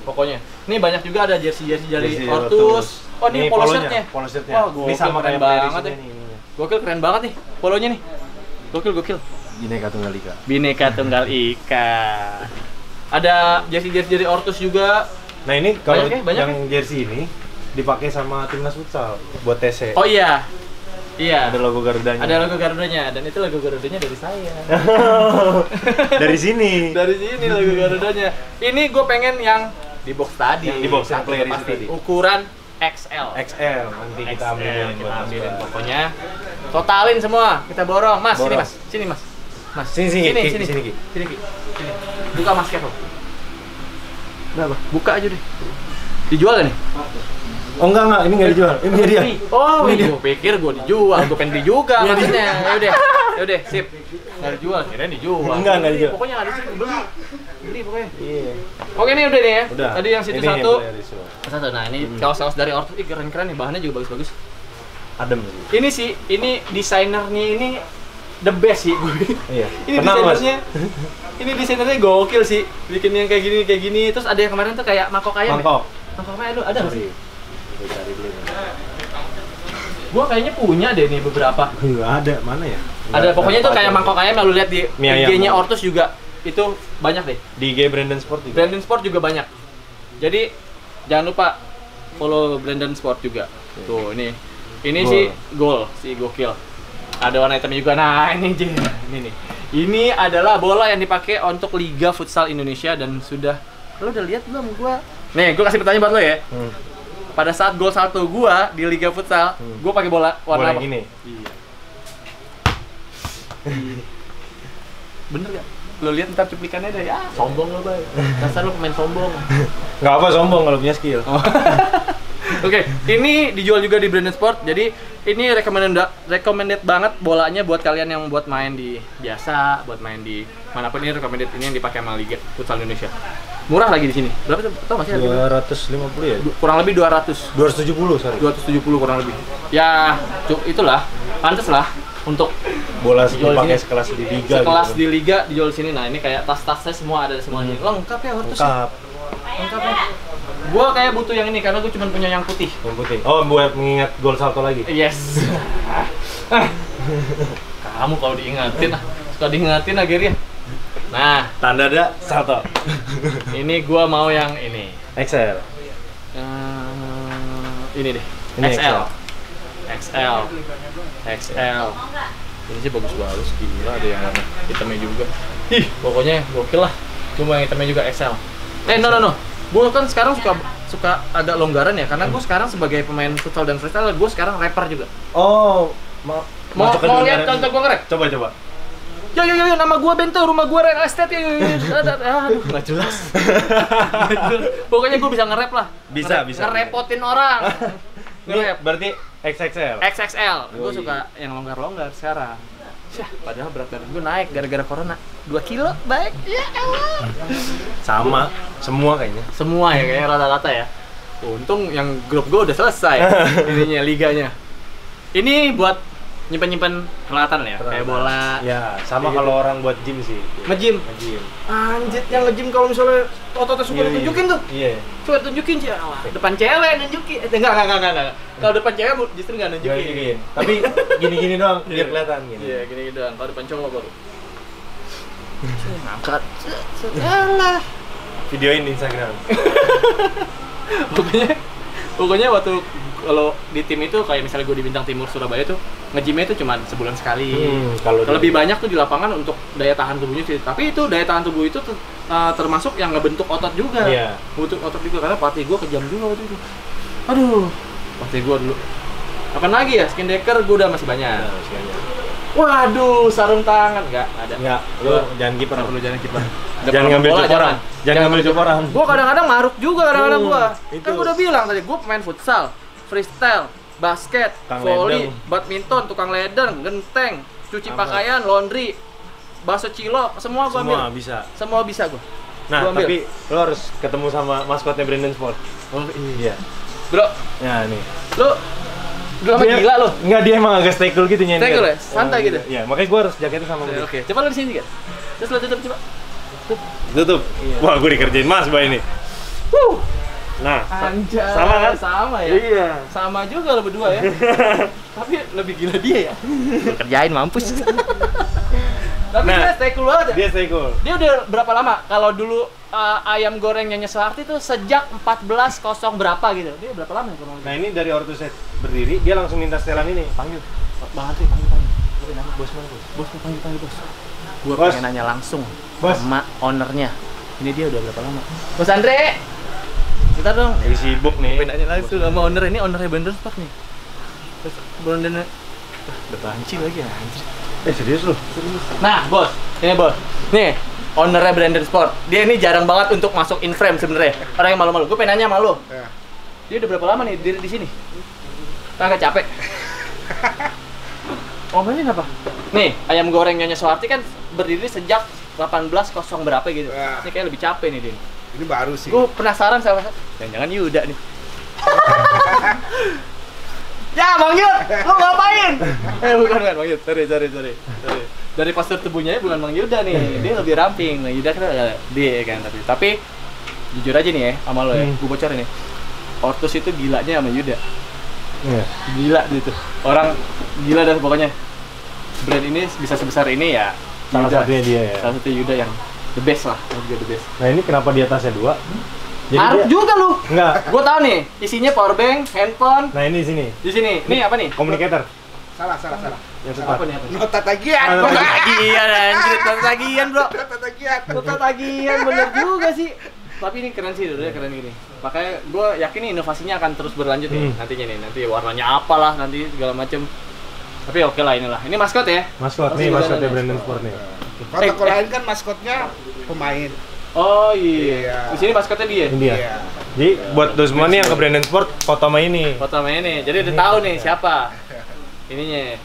Speaker 1: Pokoknya. Ini banyak juga ada jersey-jersey dari
Speaker 2: Jersey
Speaker 1: Ortus. Oh, ini polo
Speaker 2: polonya,
Speaker 1: shirtnya.
Speaker 2: Polo shirtnya.
Speaker 1: Wah, gokil,
Speaker 2: Ini sama
Speaker 1: keren
Speaker 2: kayak player
Speaker 1: banget
Speaker 2: isunya
Speaker 1: ya.
Speaker 2: nih.
Speaker 1: Gokil, keren banget nih polonya nih. Gokil.
Speaker 2: Bineka Tunggal Ika.
Speaker 1: Bineka Tunggal Ika. Ada jersey-jersey dari Ortus juga.
Speaker 2: Nah ini kalau
Speaker 1: Banyak
Speaker 2: yang jersey ini dipakai sama timnas futsal buat TC.
Speaker 1: Oh iya. Iya.
Speaker 2: Ada logo Garudanya.
Speaker 1: Ada logo Garudanya dan itu logo Garudanya dari saya.
Speaker 2: Dari sini.
Speaker 1: Dari sini logo Garudanya. Ini gue pengen yang di box tadi.
Speaker 2: Yang di box, yang player
Speaker 1: pasti.
Speaker 2: tadi.
Speaker 1: Ukuran XL.
Speaker 2: XL nanti kita
Speaker 1: XL,
Speaker 2: ambilin
Speaker 1: kita
Speaker 2: buat Mas
Speaker 1: ambilin
Speaker 2: Bay.
Speaker 1: pokoknya. Totalin semua, kita borong. Mas,
Speaker 2: Borong.
Speaker 1: sini Mas. Sini Mas. Mas.
Speaker 2: Sini, Ki.
Speaker 1: Sini,
Speaker 2: Sini, Ki.
Speaker 1: Sini, Ki. Sini. Buka masker lo. Berapa? Buka aja deh. Dijual gak nih?
Speaker 2: Oh enggak, ini enggak dijual. Ini dia.
Speaker 1: Oh,
Speaker 2: Ini dia.
Speaker 1: gue pikir gue dijual, gue pengen beli juga
Speaker 2: Iya,
Speaker 1: maksudnya. Yaudah, sip. Nggak dijual, kirain dijual.
Speaker 2: Enggak dijual.
Speaker 1: Pokoknya ada sih, beli pokoknya.
Speaker 2: Iya.
Speaker 1: Oke, ini udah nih ya.
Speaker 2: Udah.
Speaker 1: Tadi yang situ
Speaker 2: Ini
Speaker 1: satu.
Speaker 2: player isu.
Speaker 1: Satu. Nah, ini kaos-kaos dari Ortus. Ih, keren-keren nih, bahannya juga bagus-bagus.
Speaker 2: Adem.
Speaker 1: Ini sih, ini desainernya ini the best sih gue.
Speaker 2: Iya.
Speaker 1: Ini
Speaker 2: Tenang, Mas.
Speaker 1: desainernya. Ini desainernya gokil sih. Bikin yang kayak gini. Terus ada yang kemarin tuh kayak mangkok ayam.
Speaker 2: Mangkok.
Speaker 1: Mangkok ayam ada nggak sih?
Speaker 2: Cari dulu.
Speaker 1: Gua kayaknya punya deh nih beberapa.
Speaker 2: Enggak ada, mana ya?
Speaker 1: Ada pokoknya tuh kayak mangkok ayam yang lu lihat di
Speaker 2: Mie ayam.
Speaker 1: IG-nya Ortus juga. Itu banyak deh.
Speaker 2: Di IG Brandon Sport juga.
Speaker 1: Brandon Sport juga banyak. Jadi jangan lupa follow Brandon Sport juga. Tuh ini
Speaker 2: Goal.
Speaker 1: sih gol si gokil. Ada warna hitamnya juga. Nah ini nih. Ini adalah bola yang dipakai untuk Liga Futsal Indonesia dan sudah. Lo udah lihat belum gua? Nih gua kasih pertanyaan buat lo ya. Pada saat gol salto gua di Liga Futsal, gua pakai bola warna
Speaker 2: Bola
Speaker 1: apa?
Speaker 2: yang ini.
Speaker 1: Iya. Bener gak? Lo lihat ntar cuplikannya deh ya. Sombong lo, Bay. Dasar lo pemain sombong.
Speaker 2: Enggak apa sombong kalau punya skill.
Speaker 1: Oke, ini dijual juga di Brandon Sport. Jadi ini recommended banget bolanya buat kalian yang buat main di biasa, buat main di manapun. Ini recommended, ini yang dipakai sama Liga Futsal Indonesia. Murah lagi di sini. Berapa tuh? Tahu masih harganya?
Speaker 2: 250 ya?
Speaker 1: Kurang lebih 200.
Speaker 2: 270 sorry.
Speaker 1: 270 kurang lebih. Ya, itulah. Pantes lah untuk
Speaker 2: Bola
Speaker 1: dijual
Speaker 2: dipakai
Speaker 1: sini.
Speaker 2: sekelas di liga
Speaker 1: sekelas
Speaker 2: gitu.
Speaker 1: di liga dijual sini. Nah, ini kayak tas-tasnya semua ada semuanya. Lengkap ya Ortus.
Speaker 2: Lengkap.
Speaker 1: Lengkap ya. Gua kayak butuh yang ini karena gua cuma punya yang putih.
Speaker 2: Yang putih. Oh, buat mengingat gol salto lagi.
Speaker 1: Yes. Kamu kalau diingatin suka diingatin akhirnya. Nah,
Speaker 2: Tanda ada salto.
Speaker 1: ini gua mau yang ini.
Speaker 2: XL.
Speaker 1: Ini deh.
Speaker 2: Ini
Speaker 1: XL. Ini sih bagus-bagus, gila ada yang warna hitamnya juga. Ih, pokoknya gokil lah. Cuma yang hitamnya juga XL. No. Gue kan sekarang suka agak longgaran ya, karena gue sekarang sebagai pemain futsal dan freestyle, gue sekarang rapper juga.
Speaker 2: Oh,
Speaker 1: Mau lihat contoh gue nge-rap?
Speaker 2: Coba.
Speaker 1: Yo, nama gua Bento, rumah gua real estate ya. Aduh, nggak jelas. Pokoknya gua bisa nge-rap lah.
Speaker 2: Bisa.
Speaker 1: Ngerepotin orang.
Speaker 2: Ini berarti XXL.
Speaker 1: XXL. Gua suka yang longgar-longgar sekarang. Padahal berat badan gue naik gara-gara corona 2 kilo, baik. Ya Allah.
Speaker 2: Sama, semua kayaknya.
Speaker 1: Semua ya kayaknya rata-rata ya. Untung yang grup gue udah selesai ininya liganya. Ini buat nyimpen peralatan ya, kayak bola.
Speaker 2: Ya, sama kalau orang buat gym sih.
Speaker 1: Nge-gym. Anjir, yang nge-gym kalau misalnya ototnya suka ditunjukin tuh.
Speaker 2: Iya.
Speaker 1: Coba tunjukin sih, depan cewek nunjukin. Enggak. Kalau depan cewek justru enggak nunjukin.
Speaker 2: Tapi gini-gini doang biar kelihatan gini.
Speaker 1: Iya, gini doang. Kalau depan cowok baru. Ngangkat. Alah.
Speaker 2: Videoin di Instagram.
Speaker 1: Pokoknya waktu kalau di tim itu kayak misalnya gue di Bintang Timur Surabaya tuh nge-gymnya itu cuma sebulan sekali. Kalau lebih banyak tuh di lapangan untuk daya tahan tubuhnya sih. Tapi itu daya tahan tubuh itu termasuk yang ngebentuk otot juga.
Speaker 2: Iya.
Speaker 1: Bentuk otot juga karena pelatih gue kejam juga waktu itu. Aduh, pelatih gue dulu. Kapan lagi ya? Skin Decker gue udah masih banyak. Waduh, sarung tangan nggak ada.
Speaker 2: Nggak, lu jangan kiper.
Speaker 1: Perlu jangan kiper.
Speaker 2: Jangan ngambil job orang. Jangan ngambil job orang.
Speaker 1: Gua kadang-kadang maruk juga kadang-kadang gua. Kan gua udah bilang tadi, gua pemain futsal, freestyle, basket, volley, badminton, tukang ledeng, genteng, cuci pakaian, laundry, bakso cilok, semua gua ambil. Semua bisa gua.
Speaker 2: Nah, tapi lo harus ketemu sama maskotnya Brandon Sport.
Speaker 1: Oh iya. Bro,
Speaker 2: ya nih.
Speaker 1: Lu lama gila lo?
Speaker 2: Enggak, dia emang agak stay cool gitu nyender.
Speaker 1: Stay cool ya? Santai gitu?
Speaker 2: Iya, makanya gua harus jaketnya sama dia.
Speaker 1: Oke, coba lo di sini kan? Terus lo tutup coba.
Speaker 2: Tutup. Iya. Wah, gue dikerjain Mas Bay ini. Nah,
Speaker 1: anjay.
Speaker 2: Sama kan?
Speaker 1: Sama ya? Iya. Sama juga lo berdua ya. Tapi lebih gila dia ya. Kerjain mampus. Tapi dia stay cool banget ya?
Speaker 2: Dia stay cool.
Speaker 1: Dia udah berapa lama? Kalau dulu ayam goreng Nyonya Soeharti itu sejak 14.0 berapa gitu. Dia berapa lama ya?
Speaker 2: Nah, ini dari ortu set berdiri, dia langsung minta setelan ini.
Speaker 1: Panggil. Bang Andri, panggil. Gue nanya, bos mana bos? Bos, panggil bos. Gue pengen nanya langsung sama ownernya. Ini dia udah berapa lama? Bos Andre! Bentar dong.
Speaker 2: Lagi sibuk nih.
Speaker 1: Pengen nanya langsung sama owner. Ini ownernya Brandon Sport nih. Terus Brandon udah banci lagi ya, anjir.
Speaker 2: Serius lu?
Speaker 1: Serius. Nah, bos. Ini bos. Nih, ownernya Brandon Sport. Dia ini jarang banget untuk masuk in frame sebenarnya. Orang yang malu-malu. Gue pengen nanya sama lu. Dia udah berapa lama nih diri di sini? Kagak capek. Omelin apa? Nih, ayam goreng Nyonya Soeharti kan berdiri sejak 18.0 berapa gitu. Ini kayak lebih capek nih, Din.
Speaker 3: Ini baru sih.
Speaker 1: Gue penasaran sama jangan-jangan Yuda nih. Ya, Bang Yud, lu ngapain? Bukan Bang Yud, sorry. Dari postur tubuhnya bukan Bang Yuda nih, dia lebih ramping. Bang Yuda kan dia kan tapi jujur aja nih ya sama lo ya, gue bocorin nih. Ortus itu gilanya sama Yuda.
Speaker 2: Iya.
Speaker 1: Gila gitu. Orang gila dan pokoknya brand ini bisa sebesar ini ya.
Speaker 2: Salah satunya dia ya.
Speaker 1: Salah satu Yuda yang the best lah, juga the best.
Speaker 2: Nah, ini kenapa di atasnya 2?
Speaker 1: Maruk juga lu.
Speaker 2: Enggak.
Speaker 1: Gua tahu nih, isinya power bank, handphone.
Speaker 2: Nah, ini di sini.
Speaker 1: Di sini. Ini apa nih?
Speaker 2: Communicator.
Speaker 3: Salah.
Speaker 2: Yang
Speaker 1: Apa nih apa?
Speaker 3: Nota tagihan.
Speaker 1: Nota tagihan anjir, nota tagihan, Bro.
Speaker 3: Nota tagihan.
Speaker 1: Nota tagihan bener juga sih. Tapi ini keren sih, dulu keren gini. Makanya gue yakin nih inovasinya akan terus berlanjut nih nantinya nih. Nanti warnanya apalah nanti segala macem. Tapi oke lah inilah. Ini maskot ya?
Speaker 2: Maskot nih, maskotnya Brandon Sport nih.
Speaker 3: Kalau toko lain kan maskotnya pemain.
Speaker 1: Oh iya. Di sini maskotnya dia.
Speaker 2: Iya. Jadi buat tuh semua nih yang ke Brandon Sport foto sama ini.
Speaker 1: Foto sama ini. Jadi udah tahu nih siapa ininya.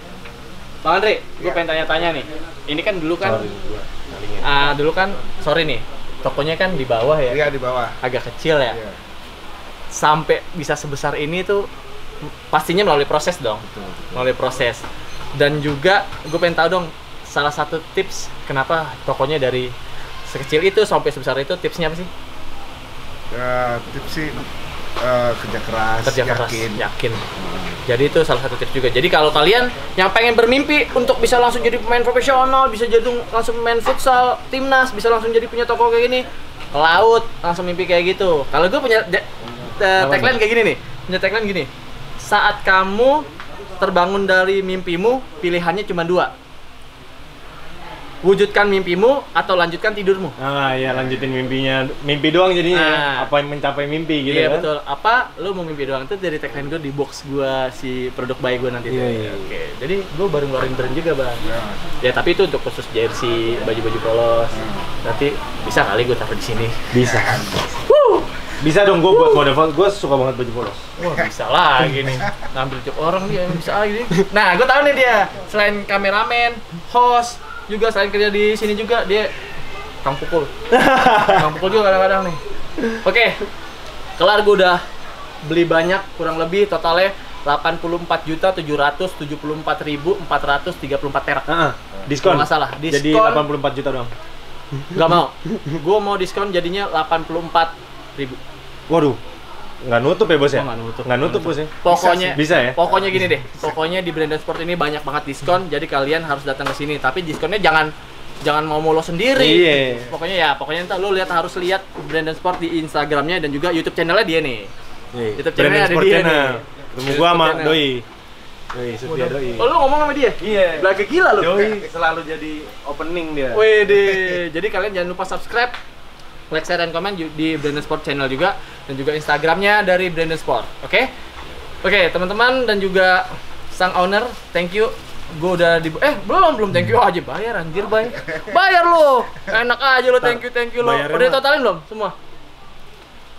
Speaker 1: Bang Andre, gue pengen tanya-tanya nih. Ini kan dulu kan sorry nih. Tokonya kan di bawah ya?
Speaker 3: Iya, di bawah.
Speaker 1: Agak kecil ya?
Speaker 3: Iya.
Speaker 1: Sampai bisa sebesar ini tuh pastinya melalui proses dong. Melalui proses. Dan juga gue pengen tahu dong salah satu tips kenapa tokonya dari sekecil itu sampai sebesar itu, tipsnya apa sih?
Speaker 3: Tips sih kerja keras,
Speaker 1: yakin. Jadi itu salah satu tips juga. Jadi kalau kalian yang pengen bermimpi untuk bisa langsung jadi pemain profesional, bisa jadi langsung main futsal, timnas, bisa langsung jadi punya toko kayak gini, laut, langsung mimpi kayak gitu. Kalau gue punya tagline kayak gini nih, punya tagline gini. Saat kamu terbangun dari mimpimu, pilihannya cuma 2. wujudkan mimpimu atau lanjutkan tidurmu.
Speaker 2: Ah iya, lanjutin mimpinya. Mimpi doang jadinya. Apa yang mencapai mimpi gitu
Speaker 1: Iya
Speaker 2: kan?
Speaker 1: betul. Apa lu mau mimpi doang itu dari tagline gue di box gue si produk buy gue nanti.
Speaker 2: Iya.
Speaker 1: Oke. Jadi gue baru ngeluarin brand juga bang. Ya tapi itu untuk khusus jersey, baju-baju polos. Nanti bisa kali gue taruh di sini.
Speaker 2: Bisa. Bisa dong, gue buat model. Gue suka banget baju polos.
Speaker 1: Wah bisa lagi nih. Ngambil job orang dia yang bisa lagi. Nah gue tahu nih dia selain kameramen, host, juga selain kerja di sini juga dia kang pukul. Kang pukul juga kadang-kadang nih. Oke. Kelar gue udah beli banyak, kurang lebih totalnya 84.774.434 perak.
Speaker 2: Diskon.
Speaker 1: Nggak salah.
Speaker 2: Jadi
Speaker 1: Diskon.
Speaker 2: 84 juta doang.
Speaker 1: Gak mau. Gue mau diskon jadinya 84.000.
Speaker 2: Waduh. Nggak nutup ya bos ya?
Speaker 1: Oh, nggak nutup.
Speaker 2: bos ya?
Speaker 1: Pokoknya
Speaker 2: bisa ya?
Speaker 1: Pokoknya gini deh. Pokoknya di Brandon Sport ini banyak banget diskon, jadi kalian harus datang ke sini. Tapi diskonnya jangan mau lo sendiri.
Speaker 2: Iya.
Speaker 1: Pokoknya entar lo harus lihat Brandon Sport di Instagramnya dan juga YouTube channelnya dia nih.
Speaker 2: Iya.
Speaker 1: YouTube channelnya ada dia nih.
Speaker 2: Temu gua sama Doi. Setia Doi.
Speaker 1: Oh, lu ngomong sama dia?
Speaker 2: Iya.
Speaker 1: Belaga gila lu.
Speaker 2: Doi selalu jadi opening dia.
Speaker 1: Wede. Jadi kalian jangan lupa subscribe, like, share, dan komen di Brandon Sport channel juga, dan juga Instagramnya dari Brandon Sport. Oke, teman-teman dan juga sang owner, thank you. Gue udah belum thank you aja, bayar anjir, bayar lo, enak aja lo, thank you lo. Udah totalin belum semua?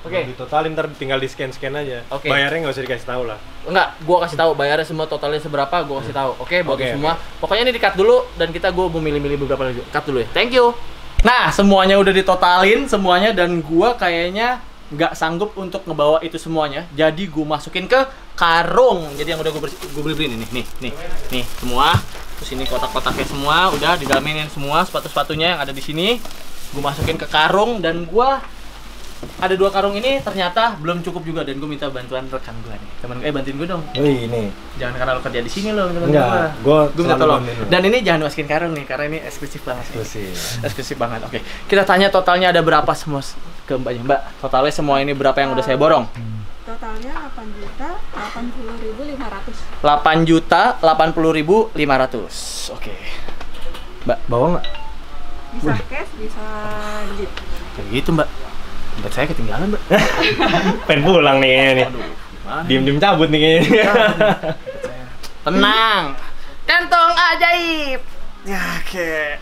Speaker 1: Oke.
Speaker 2: Ditotalin, ntar tinggal di scan aja.
Speaker 1: Oke.
Speaker 2: Bayarnya nggak usah dikasih tahu lah.
Speaker 1: Enggak, gua kasih tahu bayarnya semua totalnya seberapa, gua kasih tahu. Oke, buat semua. Pokoknya ini di-cut dulu dan gua mau milih-milih beberapa lagi. Cut dulu ya. Thank you. Nah, semuanya udah ditotalin semuanya dan gua kayaknya nggak sanggup untuk ngebawa itu semuanya. Jadi gua masukin ke karung. Jadi yang udah gua beli nih semua. Terus ini kotak-kotaknya semua udah digalamin semua, sepatu-sepatunya yang ada di sini. Gua masukin ke karung dan gua ada 2 karung ini ternyata belum cukup juga dan gue minta bantuan rekan gue nih. Temen bantuin gue dong.
Speaker 2: Ini.
Speaker 1: Jangan karena lo kerja di sini lo.
Speaker 2: Enggak, gue
Speaker 1: minta tolong. Dan ini jangan masukin karung nih karena ini eksklusif banget. Eksklusif banget. Oke. Kita tanya totalnya ada berapa semua ke Mbaknya. Mbak, totalnya semua ini berapa yang udah saya borong?
Speaker 4: Totalnya 8.080.500.
Speaker 1: 8.080.500. Oke. Mbak, bawa nggak?
Speaker 4: Bisa cash, bisa digit.
Speaker 1: Kayak gitu, Mbak. Mbak saya ketinggalan, Mbak.
Speaker 2: Pengen pulang nih kayaknya nih. Diem-diem cabut nih kayaknya.
Speaker 1: Tenang. Kantong ajaib. Ya, oke.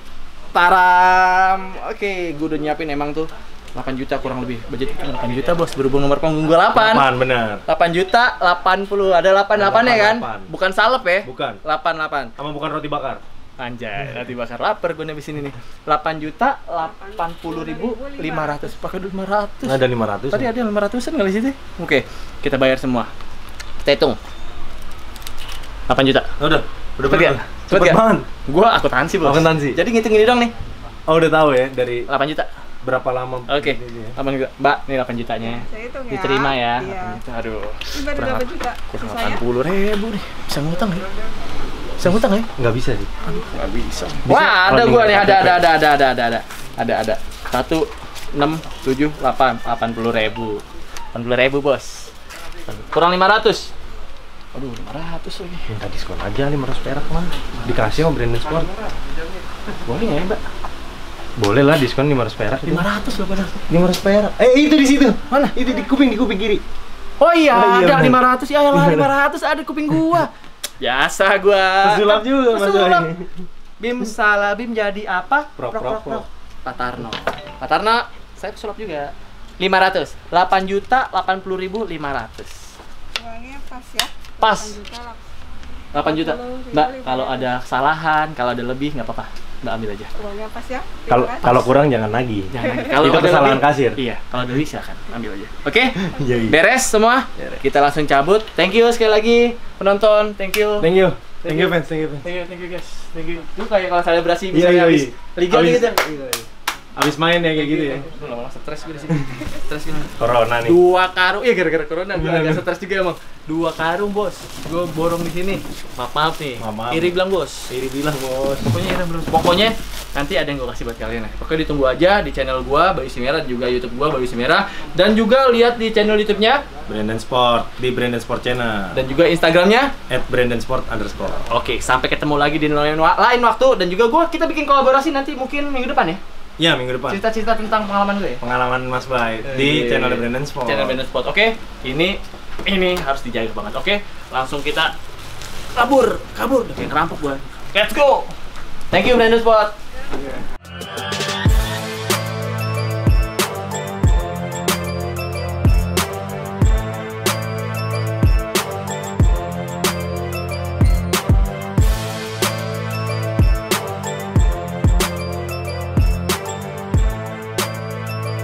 Speaker 1: Taram. Oke, gue udah nyiapin emang tuh 8 juta kurang lebih. Budget 8 juta, Bos. Berhubung nomor punggung gue 8.
Speaker 2: 8, benar.
Speaker 1: 8 juta 80. Ada 88 ya kan?
Speaker 2: 8.
Speaker 1: Bukan salep ya?
Speaker 2: Bukan.
Speaker 1: 88.
Speaker 2: Sama bukan roti bakar.
Speaker 1: Anjay, nanti bakar lapar gue habis ini nih. 8.080.500. Pakai dulu 500.
Speaker 2: Ada 500.
Speaker 1: Tadi ada 500-an kali situ. Oke, kita bayar semua. Kita hitung. 8 juta.
Speaker 2: Udah
Speaker 1: Cepet ya?
Speaker 2: Cepet banget.
Speaker 1: Gua akuntansi, Bos.
Speaker 2: Akuntansi.
Speaker 1: Jadi ngitung ini dong nih.
Speaker 2: Oh, udah tahu ya dari
Speaker 1: 8 juta.
Speaker 2: berapa lama.
Speaker 1: Oke. 8 juta. Mbak, ini 8 jutanya.
Speaker 4: Saya hitung ya.
Speaker 1: Diterima ya.
Speaker 4: Iya.
Speaker 1: 8 juta. Aduh.
Speaker 4: Ini baru berapa juta?
Speaker 1: Kurang
Speaker 4: Sisanya?
Speaker 1: 80.000 nih. Bisa ngutang ya? Bisa ngutang ya?
Speaker 2: Nggak bisa sih.
Speaker 1: Nggak bisa. Wah, ada gua nih, ada. 1, 6, 7, 8, 80.000. 80.000, Bos. Kurang 500. Aduh, 500 lagi.
Speaker 2: Minta diskon aja 500 perak mah. Dikasih sama Brandon Sport.
Speaker 1: Boleh nggak ya, Mbak?
Speaker 2: Boleh lah diskon 500 perak.
Speaker 1: 500 loh, padahal.
Speaker 2: 500 perak. Itu di situ.
Speaker 1: Mana?
Speaker 2: Itu di kuping kiri.
Speaker 1: Oh iya, ada
Speaker 2: bener.
Speaker 1: 500 ya, lah 500 ada kuping gua. Biasa gua.
Speaker 2: Pesulap juga Mas
Speaker 1: Pesulap.
Speaker 2: Doi.
Speaker 1: Bim salah Bim jadi apa?
Speaker 2: Prok.
Speaker 1: Pak Tarno, saya pesulap juga. 500. 8.080.500.
Speaker 4: Uangnya pas ya.
Speaker 1: Pas. 8
Speaker 4: 8
Speaker 1: juta. Mbak, kalau ada kesalahan, kalau ada lebih nggak apa-apa. Mbak ambil aja.
Speaker 4: Uangnya pas ya.
Speaker 2: Kalau kurang jangan lagi.
Speaker 1: Jangan.
Speaker 2: Itu
Speaker 1: ada
Speaker 2: kesalahan
Speaker 1: lebih-
Speaker 2: kasir.
Speaker 1: Iya, kalau ada lebih silakan ambil aja. Oke?
Speaker 2: Iya.
Speaker 1: Beres semua?
Speaker 2: Beres.
Speaker 1: Kita langsung cabut. Thank you sekali lagi penonton. Thank you.
Speaker 2: Thank you fans.
Speaker 1: Thank you guys. Thank you. Itu kayak kalau selebrasi
Speaker 2: Iya,
Speaker 1: misalnya
Speaker 2: iya,
Speaker 1: habis
Speaker 2: iya.
Speaker 1: liga
Speaker 2: Habis-
Speaker 1: gitu.
Speaker 2: Abis main ya kayak gitu ya.
Speaker 1: Lama-lama stres gue di sini. Stres gimana?
Speaker 2: Corona nih.
Speaker 1: 2 karung, iya gara-gara corona gue agak stres juga emang. 2 karung bos, gue borong di sini. Maaf nih.
Speaker 2: Maaf.
Speaker 1: Iri bilang bos. Iri bilang bos. Pokoknya nanti ada yang gue kasih buat kalian ya. Pokoknya ditunggu aja di channel gue Bayu Simera, juga YouTube gue Bayu Simera, dan juga lihat di channel YouTube-nya
Speaker 2: Brandon Sport di Brandon Sport Channel.
Speaker 1: dan juga Instagramnya.
Speaker 2: @BrandonSport_.
Speaker 1: Oke, sampai ketemu lagi di lain waktu, dan juga kita bikin kolaborasi nanti mungkin minggu depan ya.
Speaker 2: Ya, minggu depan.
Speaker 1: Cerita-cerita tentang pengalaman gue ya.
Speaker 2: Pengalaman Mas Bay di
Speaker 1: Iya.
Speaker 2: channel Brandon Sport.
Speaker 1: Channel Brandon Sport. Oke, ini harus dijaga banget. Oke, langsung kita kabur, udah kayak ngerampok gua. Let's go. Thank you Brandon Sport.